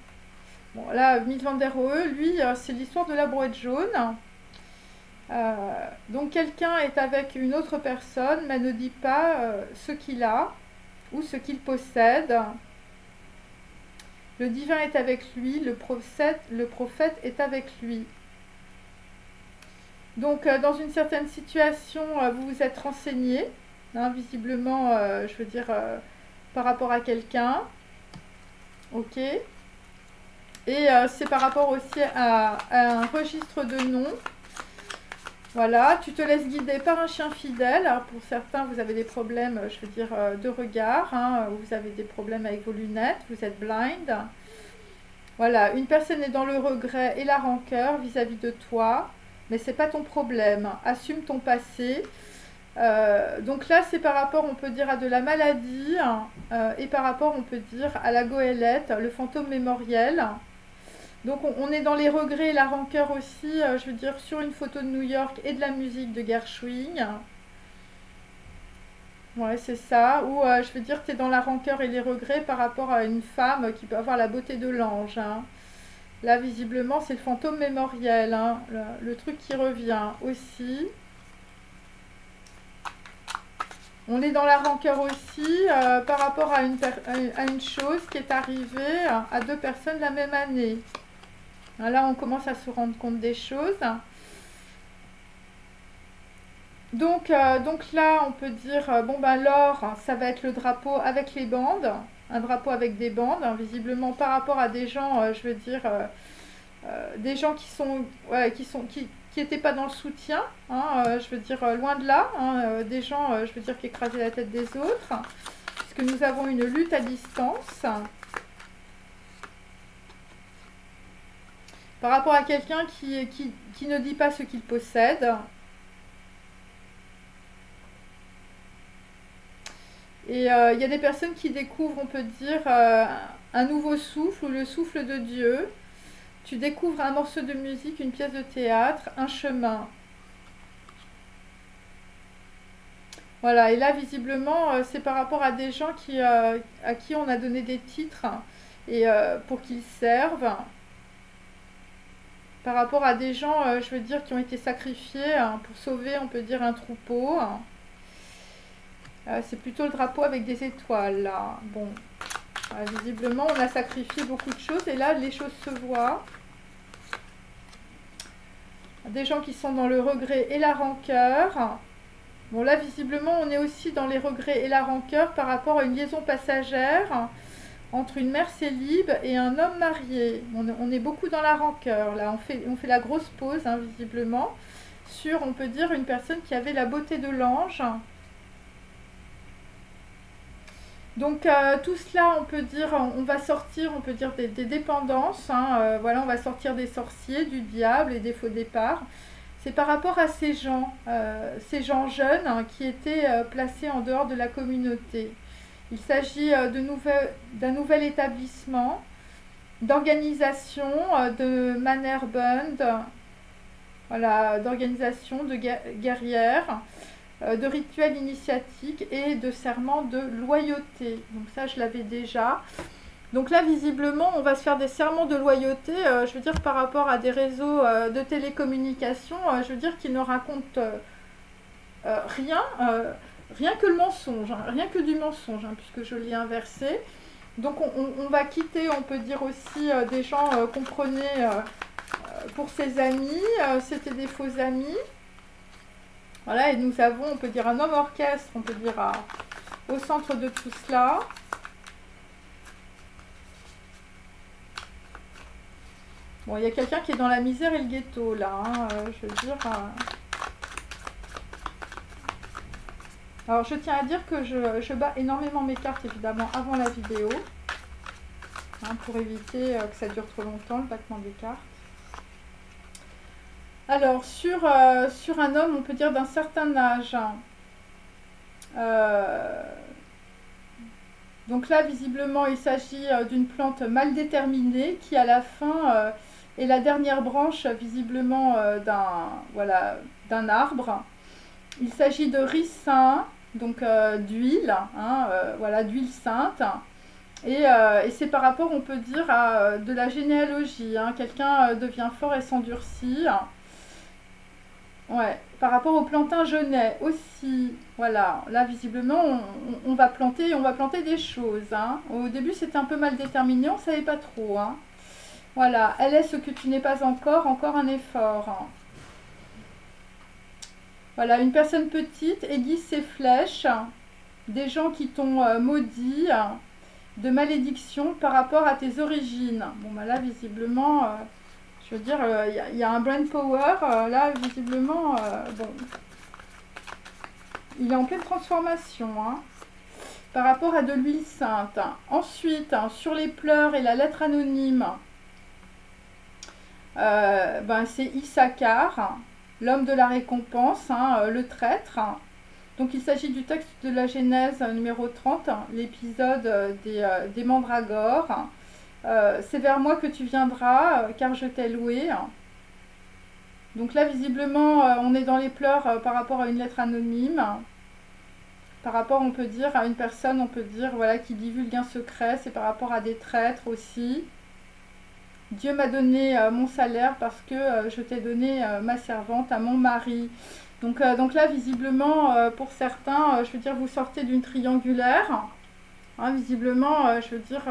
Bon, là, Mies van der Rohe, lui, c'est l'histoire de la brouette jaune. Donc, quelqu'un est avec une autre personne, mais ne dit pas ce qu'il a ou ce qu'il possède. Le divin est avec lui, le prophète est avec lui. Donc, dans une certaine situation, vous vous êtes renseigné, visiblement, je veux dire, par rapport à quelqu'un. Ok. Et c'est par rapport aussi à un registre de noms. Voilà, tu te laisses guider par un chien fidèle. Alors pour certains, vous avez des problèmes, je veux dire, de regard, vous avez des problèmes avec vos lunettes, vous êtes blind. Voilà, une personne est dans le regret et la rancœur vis-à-vis de toi, mais c'est pas ton problème. Assume ton passé. Donc là, c'est par rapport, on peut dire, à de la maladie, et par rapport, on peut dire, à la goélette, le fantôme mémoriel. Donc on est dans les regrets et la rancœur aussi, je veux dire, sur une photo de New York et de la musique de Gershwin. Ouais, c'est ça. Ou je veux dire, tu es dans la rancœur et les regrets par rapport à une femme qui peut avoir la beauté de l'ange, hein. Là, visiblement, c'est le fantôme mémoriel, hein, le truc qui revient aussi. On est dans la rancœur aussi par rapport à une chose qui est arrivée à deux personnes la même année. Là, on commence à se rendre compte des choses. Donc là, on peut dire, bon ben l'or, ça va être le drapeau avec les bandes. Un drapeau avec des bandes, hein, visiblement par rapport à des gens, je veux dire, des gens qui sont, ouais, qui n'étaient pas dans le soutien, hein, je veux dire, loin de là, hein, des gens, je veux dire, qui écrasaient la tête des autres, puisque nous avons une lutte à distance. Par rapport à quelqu'un qui ne dit pas ce qu'il possède. Et il y a des personnes qui découvrent, on peut dire, un nouveau souffle ou le souffle de Dieu. Tu découvres un morceau de musique, une pièce de théâtre, un chemin. Voilà, et là, visiblement, c'est par rapport à des gens à qui on a donné des titres et pour qu'ils servent. Par rapport à des gens, je veux dire, qui ont été sacrifiés pour sauver, on peut dire, un troupeau. C'est plutôt le drapeau avec des étoiles, là. Bon, visiblement, on a sacrifié beaucoup de choses et là, les choses se voient. Des gens qui sont dans le regret et la rancœur. Bon, là, visiblement, on est aussi dans les regrets et la rancœur par rapport à une liaison passagère entre une mère célibe et un homme marié. On est beaucoup dans la rancœur. Là, on fait la grosse pause, hein, visiblement, sur, on peut dire, une personne qui avait la beauté de l'ange. Donc tout cela, on peut dire, on va sortir, on peut dire des dépendances, hein, voilà, on va sortir des sorciers, du diable et des faux départs. C'est par rapport à ces gens jeunes, hein, qui étaient placés en dehors de la communauté. Il s'agit d'un nouvel établissement, d'organisation, de Mannerbund, voilà, d'organisation de guerrières, de rituels initiatiques et de serments de loyauté. Donc ça, je l'avais déjà. Donc là, visiblement, on va se faire des serments de loyauté, je veux dire, par rapport à des réseaux de télécommunications, je veux dire, qui ne racontent rien, rien que le mensonge, hein, rien que du mensonge, hein, puisque je l'ai inversé. Donc on va quitter, on peut dire aussi, des gens qu'on prenait pour ses amis, c'était des faux amis. Voilà, et nous avons, on peut dire, un homme orchestre, on peut dire, au centre de tout cela. Bon, il y a quelqu'un qui est dans la misère et le ghetto, là, hein, je veux dire. Alors, je tiens à dire que je bats énormément mes cartes, évidemment, avant la vidéo, hein, pour éviter que ça dure trop longtemps, le battement des cartes. Alors, sur un homme, on peut dire d'un certain âge. Donc là, visiblement, il s'agit d'une plante mal déterminée qui, à la fin, est la dernière branche, visiblement, voilà, d'un arbre. Il s'agit de ricin, donc d'huile, hein, voilà, d'huile sainte. Et c'est par rapport, on peut dire, à de la généalogie, hein. Quelqu'un devient fort et s'endurcit. Ouais, par rapport au plantain genêt aussi, voilà, là visiblement on va planter des choses, hein. Au début c'était un peu mal déterminé, on ne savait pas trop, hein. Voilà, elle est ce que tu n'es pas encore un effort, hein. Voilà, une personne petite aiguise ses flèches, des gens qui t'ont maudit, de malédiction par rapport à tes origines. Bon bah là visiblement... je veux dire, il y a un brain power, là, visiblement, bon, il est en pleine transformation, hein, par rapport à de l'huile sainte. Ensuite, hein, sur les pleurs et la lettre anonyme, ben, c'est Issachar, l'homme de la récompense, hein, le traître. Donc il s'agit du texte de la Genèse numéro 30, l'épisode des mandragores. C'est vers moi que tu viendras, car je t'ai loué. Donc là, visiblement, on est dans les pleurs par rapport à une lettre anonyme. Par rapport, on peut dire, à une personne, on peut dire, voilà, qui divulgue un secret. C'est par rapport à des traîtres aussi. Dieu m'a donné mon salaire parce que je t'ai donné ma servante à mon mari. Donc là, visiblement, pour certains, je veux dire, vous sortez d'une triangulaire. Hein, visiblement, je veux dire,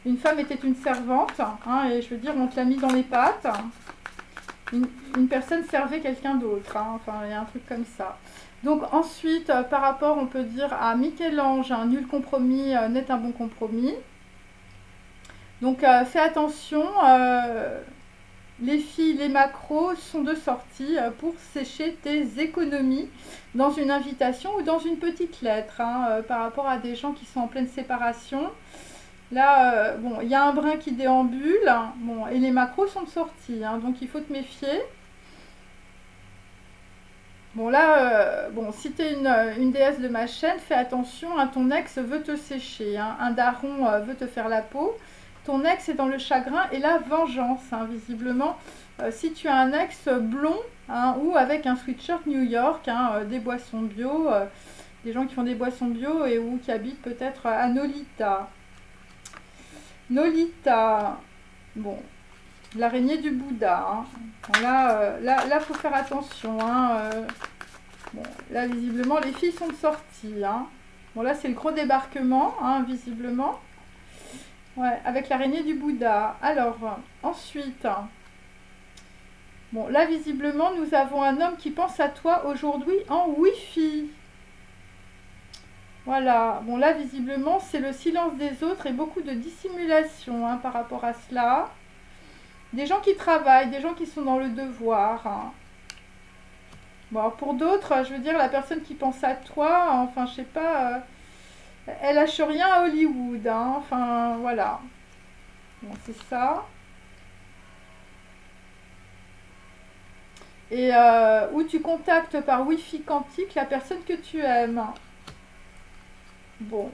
une femme était une servante. Hein, et je veux dire, on te l'a mis dans les pattes. Une personne servait quelqu'un d'autre. Hein, enfin, il y a un truc comme ça. Donc ensuite, par rapport, on peut dire à Michel-Ange, un nul compromis n'est un bon compromis. Donc fais attention, les filles, les macros sont de sortie pour sécher tes économies dans une invitation ou dans une petite lettre, hein, par rapport à des gens qui sont en pleine séparation. Là, bon, il y a un brin qui déambule, hein, bon, et les macros sont de sortie, hein, donc il faut te méfier. Bon là, bon, si tu es une déesse de ma chaîne, fais attention, hein, ton ex veut te sécher, hein, un daron veut te faire la peau. Ton ex est dans le chagrin et la vengeance, hein, visiblement. Si tu as un ex blond, hein, ou avec un sweatshirt New York, hein, des boissons bio, des gens qui font des boissons bio et ou qui habitent peut-être à Nolita. Nolita, bon, l'araignée du Bouddha. Hein. Bon, là, faut faire attention. Hein, bon, là, visiblement, les filles sont de sortie. Hein. Bon, là, c'est le gros débarquement, hein, visiblement. Ouais, avec l'araignée du Bouddha. Alors, ensuite, bon, là, visiblement, nous avons un homme qui pense à toi aujourd'hui en Wi-Fi. Voilà. Bon, là, visiblement, c'est le silence des autres et beaucoup de dissimulation, hein, par rapport à cela. Des gens qui travaillent, des gens qui sont dans le devoir. Hein. Bon, alors pour d'autres, je veux dire, la personne qui pense à toi, enfin, je sais pas... elle lâche rien à Hollywood, hein. Enfin, voilà. Bon, c'est ça. Et où tu contactes par Wi-Fi quantique la personne que tu aimes. Bon.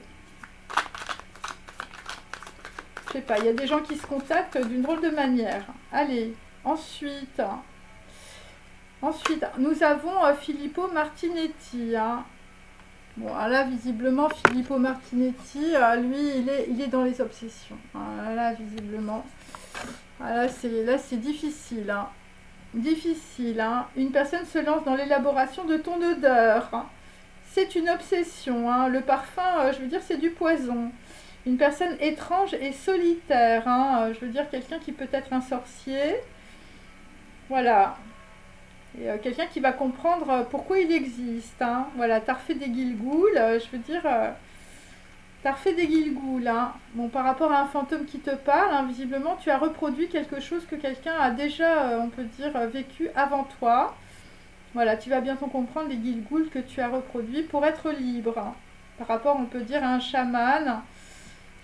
Je sais pas, il y a des gens qui se contactent d'une drôle de manière. Allez, ensuite, nous avons Filippo Martinetti, hein. Bon, là, visiblement, Filippo Martinetti, lui, il est dans les obsessions. Là, visiblement. Là, c'est difficile. Hein. Difficile. Hein. Une personne se lance dans l'élaboration de ton odeur. Hein. C'est une obsession. Hein. Le parfum, je veux dire, c'est du poison. Une personne étrange et solitaire. Hein. Je veux dire, quelqu'un qui peut être un sorcier. Voilà. Et quelqu'un qui va comprendre pourquoi il existe. Hein. Voilà, t'as refait des guilgoules, je veux dire, t'as refait des guilgoules. Hein. Bon, par rapport à un fantôme qui te parle, hein, visiblement, tu as reproduit quelque chose que quelqu'un a déjà, on peut dire, vécu avant toi. Voilà, tu vas bientôt comprendre les guilgoules que tu as reproduits pour être libre. Hein. Par rapport, on peut dire, à un chaman.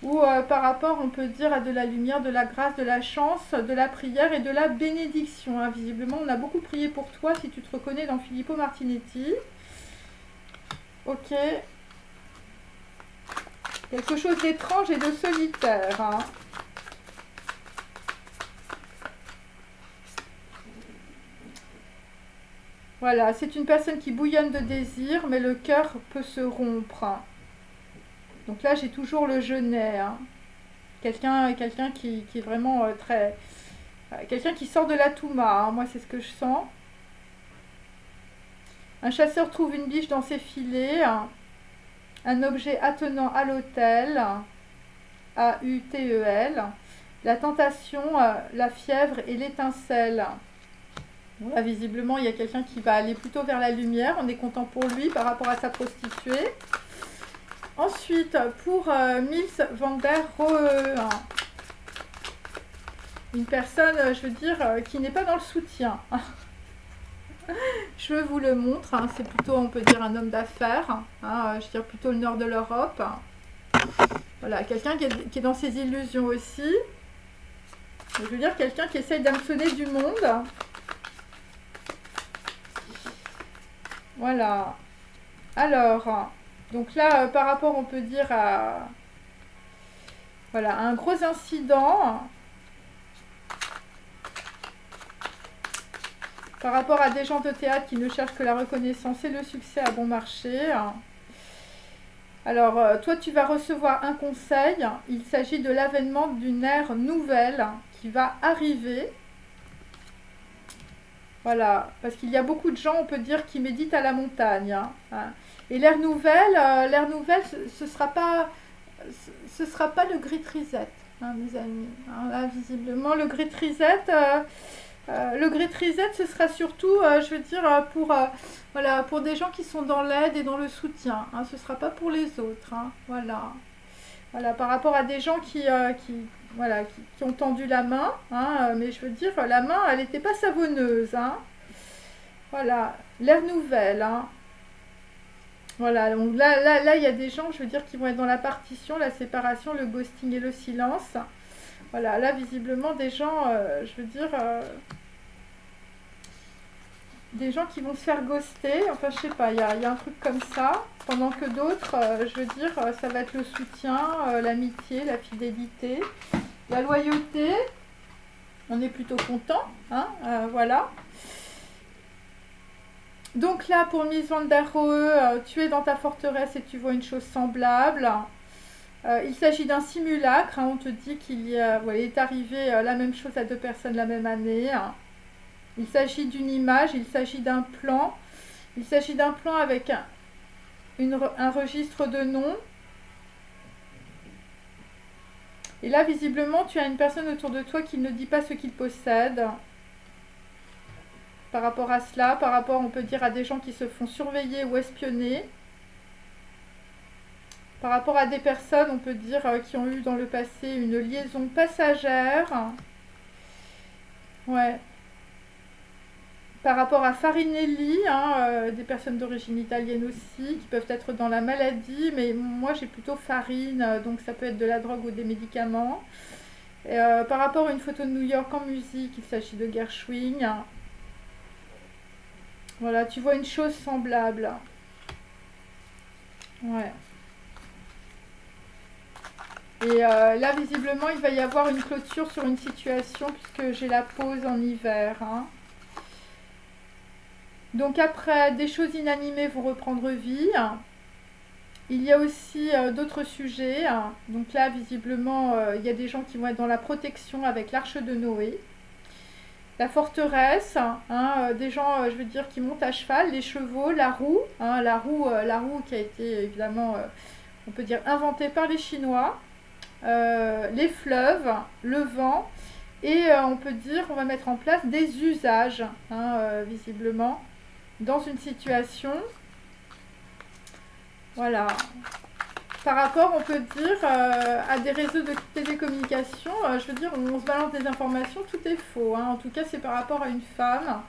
Ou par rapport, on peut dire, à de la lumière, de la grâce, de la chance, de la prière et de la bénédiction. Hein. Visiblement, on a beaucoup prié pour toi si tu te reconnais dans Filippo Martinetti. Ok. Quelque chose d'étrange et de solitaire. Hein. Voilà, c'est une personne qui bouillonne de désir, mais le cœur peut se rompre. Hein. Donc là, j'ai toujours le genêt. Hein. Quelqu'un qui est vraiment très... quelqu'un qui sort de la Touma. Hein. Moi, c'est ce que je sens. Un chasseur trouve une biche dans ses filets. Hein. Un objet attenant à l'autel. A-U-T-E-L. La tentation, la fièvre et l'étincelle. Bon, là, visiblement, il y a quelqu'un qui va aller plutôt vers la lumière. On est content pour lui par rapport à sa prostituée. Ensuite, pour Mills van der Rohe, hein. Une personne, je veux dire, qui n'est pas dans le soutien. Je vous le montre, hein. C'est plutôt, on peut dire, un homme d'affaires. Hein. Je veux dire, plutôt le nord de l'Europe. Voilà, quelqu'un qui est dans ses illusions aussi. Je veux dire, quelqu'un qui essaye d'hameçonner du monde. Voilà. Alors, donc là, par rapport, on peut dire à, voilà, un gros incident, par rapport à des gens de théâtre qui ne cherchent que la reconnaissance et le succès à bon marché. Alors, toi, tu vas recevoir un conseil. Il s'agit de l'avènement d'une ère nouvelle qui va arriver. Voilà, parce qu'il y a beaucoup de gens, on peut dire, qui méditent à la montagne. Et l'ère nouvelle, ce sera pas, ce sera pas le Great Reset, mes amis. Là, visiblement, le Great Reset, ce sera surtout, je veux dire, voilà, pour des gens qui sont dans l'aide et dans le soutien. Ce ne sera pas pour les autres. Voilà. Voilà, par rapport à des gens voilà, qui ont tendu la main. Mais je veux dire, la main, elle n'était pas savonneuse. Voilà, l'ère nouvelle. Voilà, donc là, il y a des gens, je veux dire, qui vont être dans la partition, la séparation, le ghosting et le silence. Voilà, là, visiblement, des gens, je veux dire, des gens qui vont se faire ghoster. Enfin, je sais pas, il y a un truc comme ça. Pendant que d'autres, je veux dire, ça va être le soutien, l'amitié, la fidélité, la loyauté. On est plutôt content, voilà. Donc là, pour Miss Van der Rohe, tu es dans ta forteresse et tu vois une chose semblable. Il s'agit d'un simulacre. On te dit qu'il est arrivé la même chose à deux personnes la même année. Il s'agit d'une image, il s'agit d'un plan. Il s'agit d'un plan avec un registre de noms. Et là, visiblement, tu as une personne autour de toi qui ne dit pas ce qu'il possède. Par rapport à cela, par rapport, on peut dire, à des gens qui se font surveiller ou espionner. Par rapport à des personnes, on peut dire, qui ont eu dans le passé une liaison passagère. Ouais. Par rapport à Farinelli, des personnes d'origine italienne aussi, qui peuvent être dans la maladie, mais moi j'ai plutôt farine, donc ça peut être de la drogue ou des médicaments. Et, par rapport à une photo de New York en musique, il s'agit de Gershwin. Voilà, tu vois une chose semblable. Ouais. Et là, visiblement, il va y avoir une clôture sur une situation puisque j'ai la pause en hiver. Donc après, des choses inanimées vont reprendre vie. Il y a aussi d'autres sujets. Donc là, visiblement, il y a des gens qui vont être dans la protection avec l'arche de Noé. La forteresse, des gens, je veux dire, qui montent à cheval, les chevaux, la roue, la roue qui a été évidemment, on peut dire, inventée par les Chinois, les fleuves, le vent, et on peut dire, on va mettre en place des usages, visiblement, dans une situation, voilà. Par rapport, on peut dire, à des réseaux de télécommunications, je veux dire, on se balance des informations, tout est faux. En tout cas, c'est par rapport à une femme.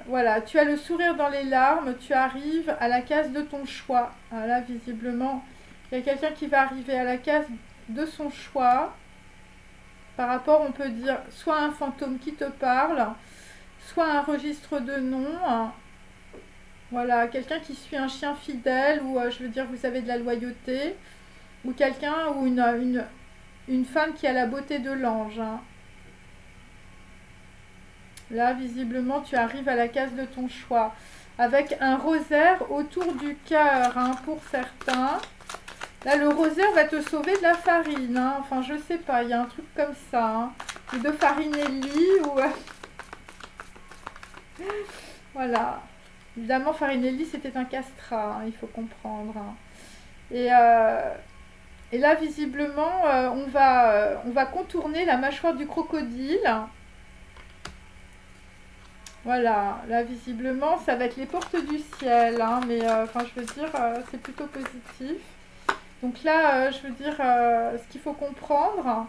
Voilà, tu as le sourire dans les larmes, tu arrives à la case de ton choix. Là, visiblement, il y a quelqu'un qui va arriver à la case de son choix. Par rapport, on peut dire, soit un fantôme qui te parle, soit un registre de noms. Voilà, quelqu'un qui suit un chien fidèle, ou je veux dire, vous avez de la loyauté, ou quelqu'un, ou une femme qui a la beauté de l'ange. Là, visiblement, tu arrives à la case de ton choix, avec un rosaire autour du cœur, pour certains. Là, le rosaire va te sauver de la farine, enfin, je sais pas, il y a un truc comme ça, ou de Farinelli, ou... voilà. Évidemment, Farinelli, c'était un castrat, il faut comprendre. Et là, visiblement, on va contourner la mâchoire du crocodile. Voilà, là, visiblement, ça va être les portes du ciel. Mais, enfin, je veux dire, c'est plutôt positif. Donc là, je veux dire, ce qu'il faut comprendre,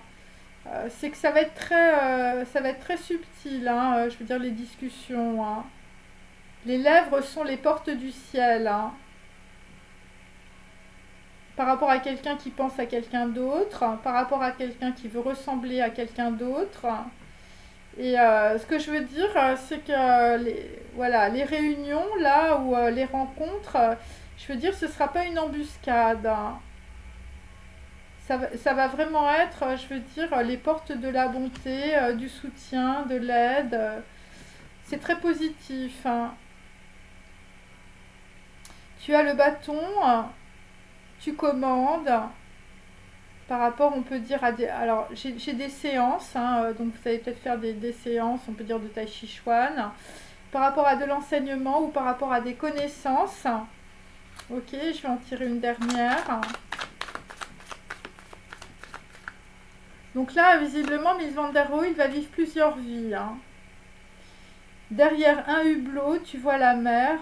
c'est que ça va être très subtil, je veux dire, les discussions, Les lèvres sont les portes du ciel. Par rapport à quelqu'un qui pense à quelqu'un d'autre, par rapport à quelqu'un qui veut ressembler à quelqu'un d'autre. Et ce que je veux dire, c'est que voilà, les réunions, là, ou les rencontres, je veux dire, ce ne sera pas une embuscade, hein. Ça va vraiment être, je veux dire, les portes de la bonté, du soutien, de l'aide. C'est très positif, hein. Tu as le bâton, tu commandes. Par rapport, on peut dire, à des... Alors, j'ai des séances, hein, donc vous allez peut-être faire des séances, on peut dire, de Tai Chi Chuan. Par rapport à de l'enseignement ou par rapport à des connaissances. Ok, je vais en tirer une dernière. Donc là, visiblement, Miss Van der Rohe, il va vivre plusieurs vies, hein. Derrière un hublot, tu vois la mer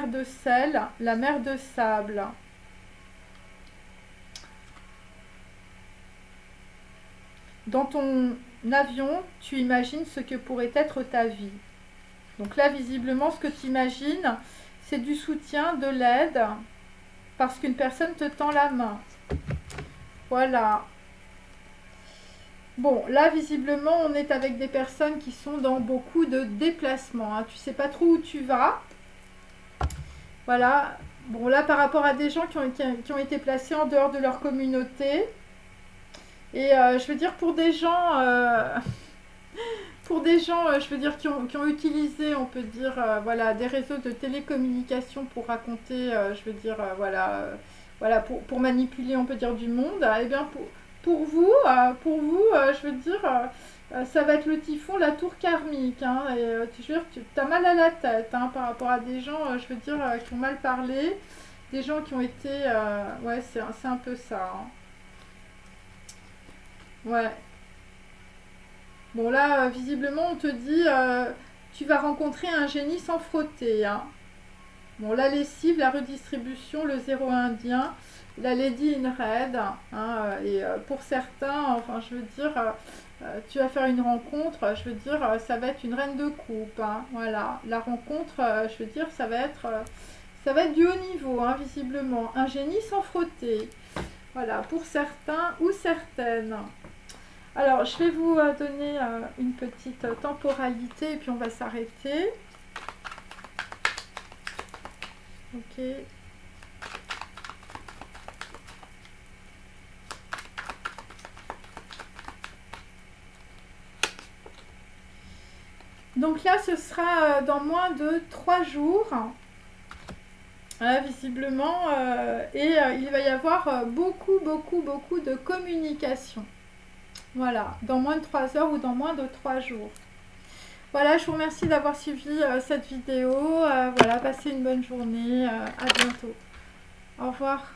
de sel, la mer de sable. Dans ton avion, tu imagines ce que pourrait être ta vie. Donc là, visiblement, ce que tu imagines, c'est du soutien, de l'aide, parce qu'une personne te tend la main. Voilà. Bon, là, visiblement, on est avec des personnes qui sont dans beaucoup de déplacements, hein. Tu sais pas trop où tu vas. Voilà. Bon, là, par rapport à des gens qui ont été placés en dehors de leur communauté. Et je veux dire, pour des gens, je veux dire, qui ont utilisé, on peut dire, voilà, des réseaux de télécommunication pour raconter, je veux dire, voilà, voilà, pour manipuler, on peut dire, du monde. Eh bien, pour vous, je veux dire, ça va être le typhon, la tour karmique, hein. Et je veux dire, tu as mal à la tête, hein, par rapport à des gens, je veux dire, qui ont mal parlé, des gens qui ont été, ouais, c'est un peu ça, hein. Ouais. Bon, là, visiblement, on te dit, tu vas rencontrer un génie sans frotter, hein. Bon, la lessive, la redistribution, le zéro indien, la Lady in Red, hein, et pour certains, enfin, je veux dire, tu vas faire une rencontre, je veux dire, ça va être une reine de coupe, hein, voilà. La rencontre, je veux dire, ça va être du haut niveau, hein, visiblement. Un génie sans frotter, voilà, pour certains ou certaines. Alors, je vais vous donner une petite temporalité et puis on va s'arrêter. Ok. Donc là, ce sera dans moins de 3 jours, visiblement, et il va y avoir beaucoup de communication. Voilà, dans moins de 3 heures ou dans moins de 3 jours. Voilà, je vous remercie d'avoir suivi cette vidéo. Voilà, passez une bonne journée. À bientôt. Au revoir.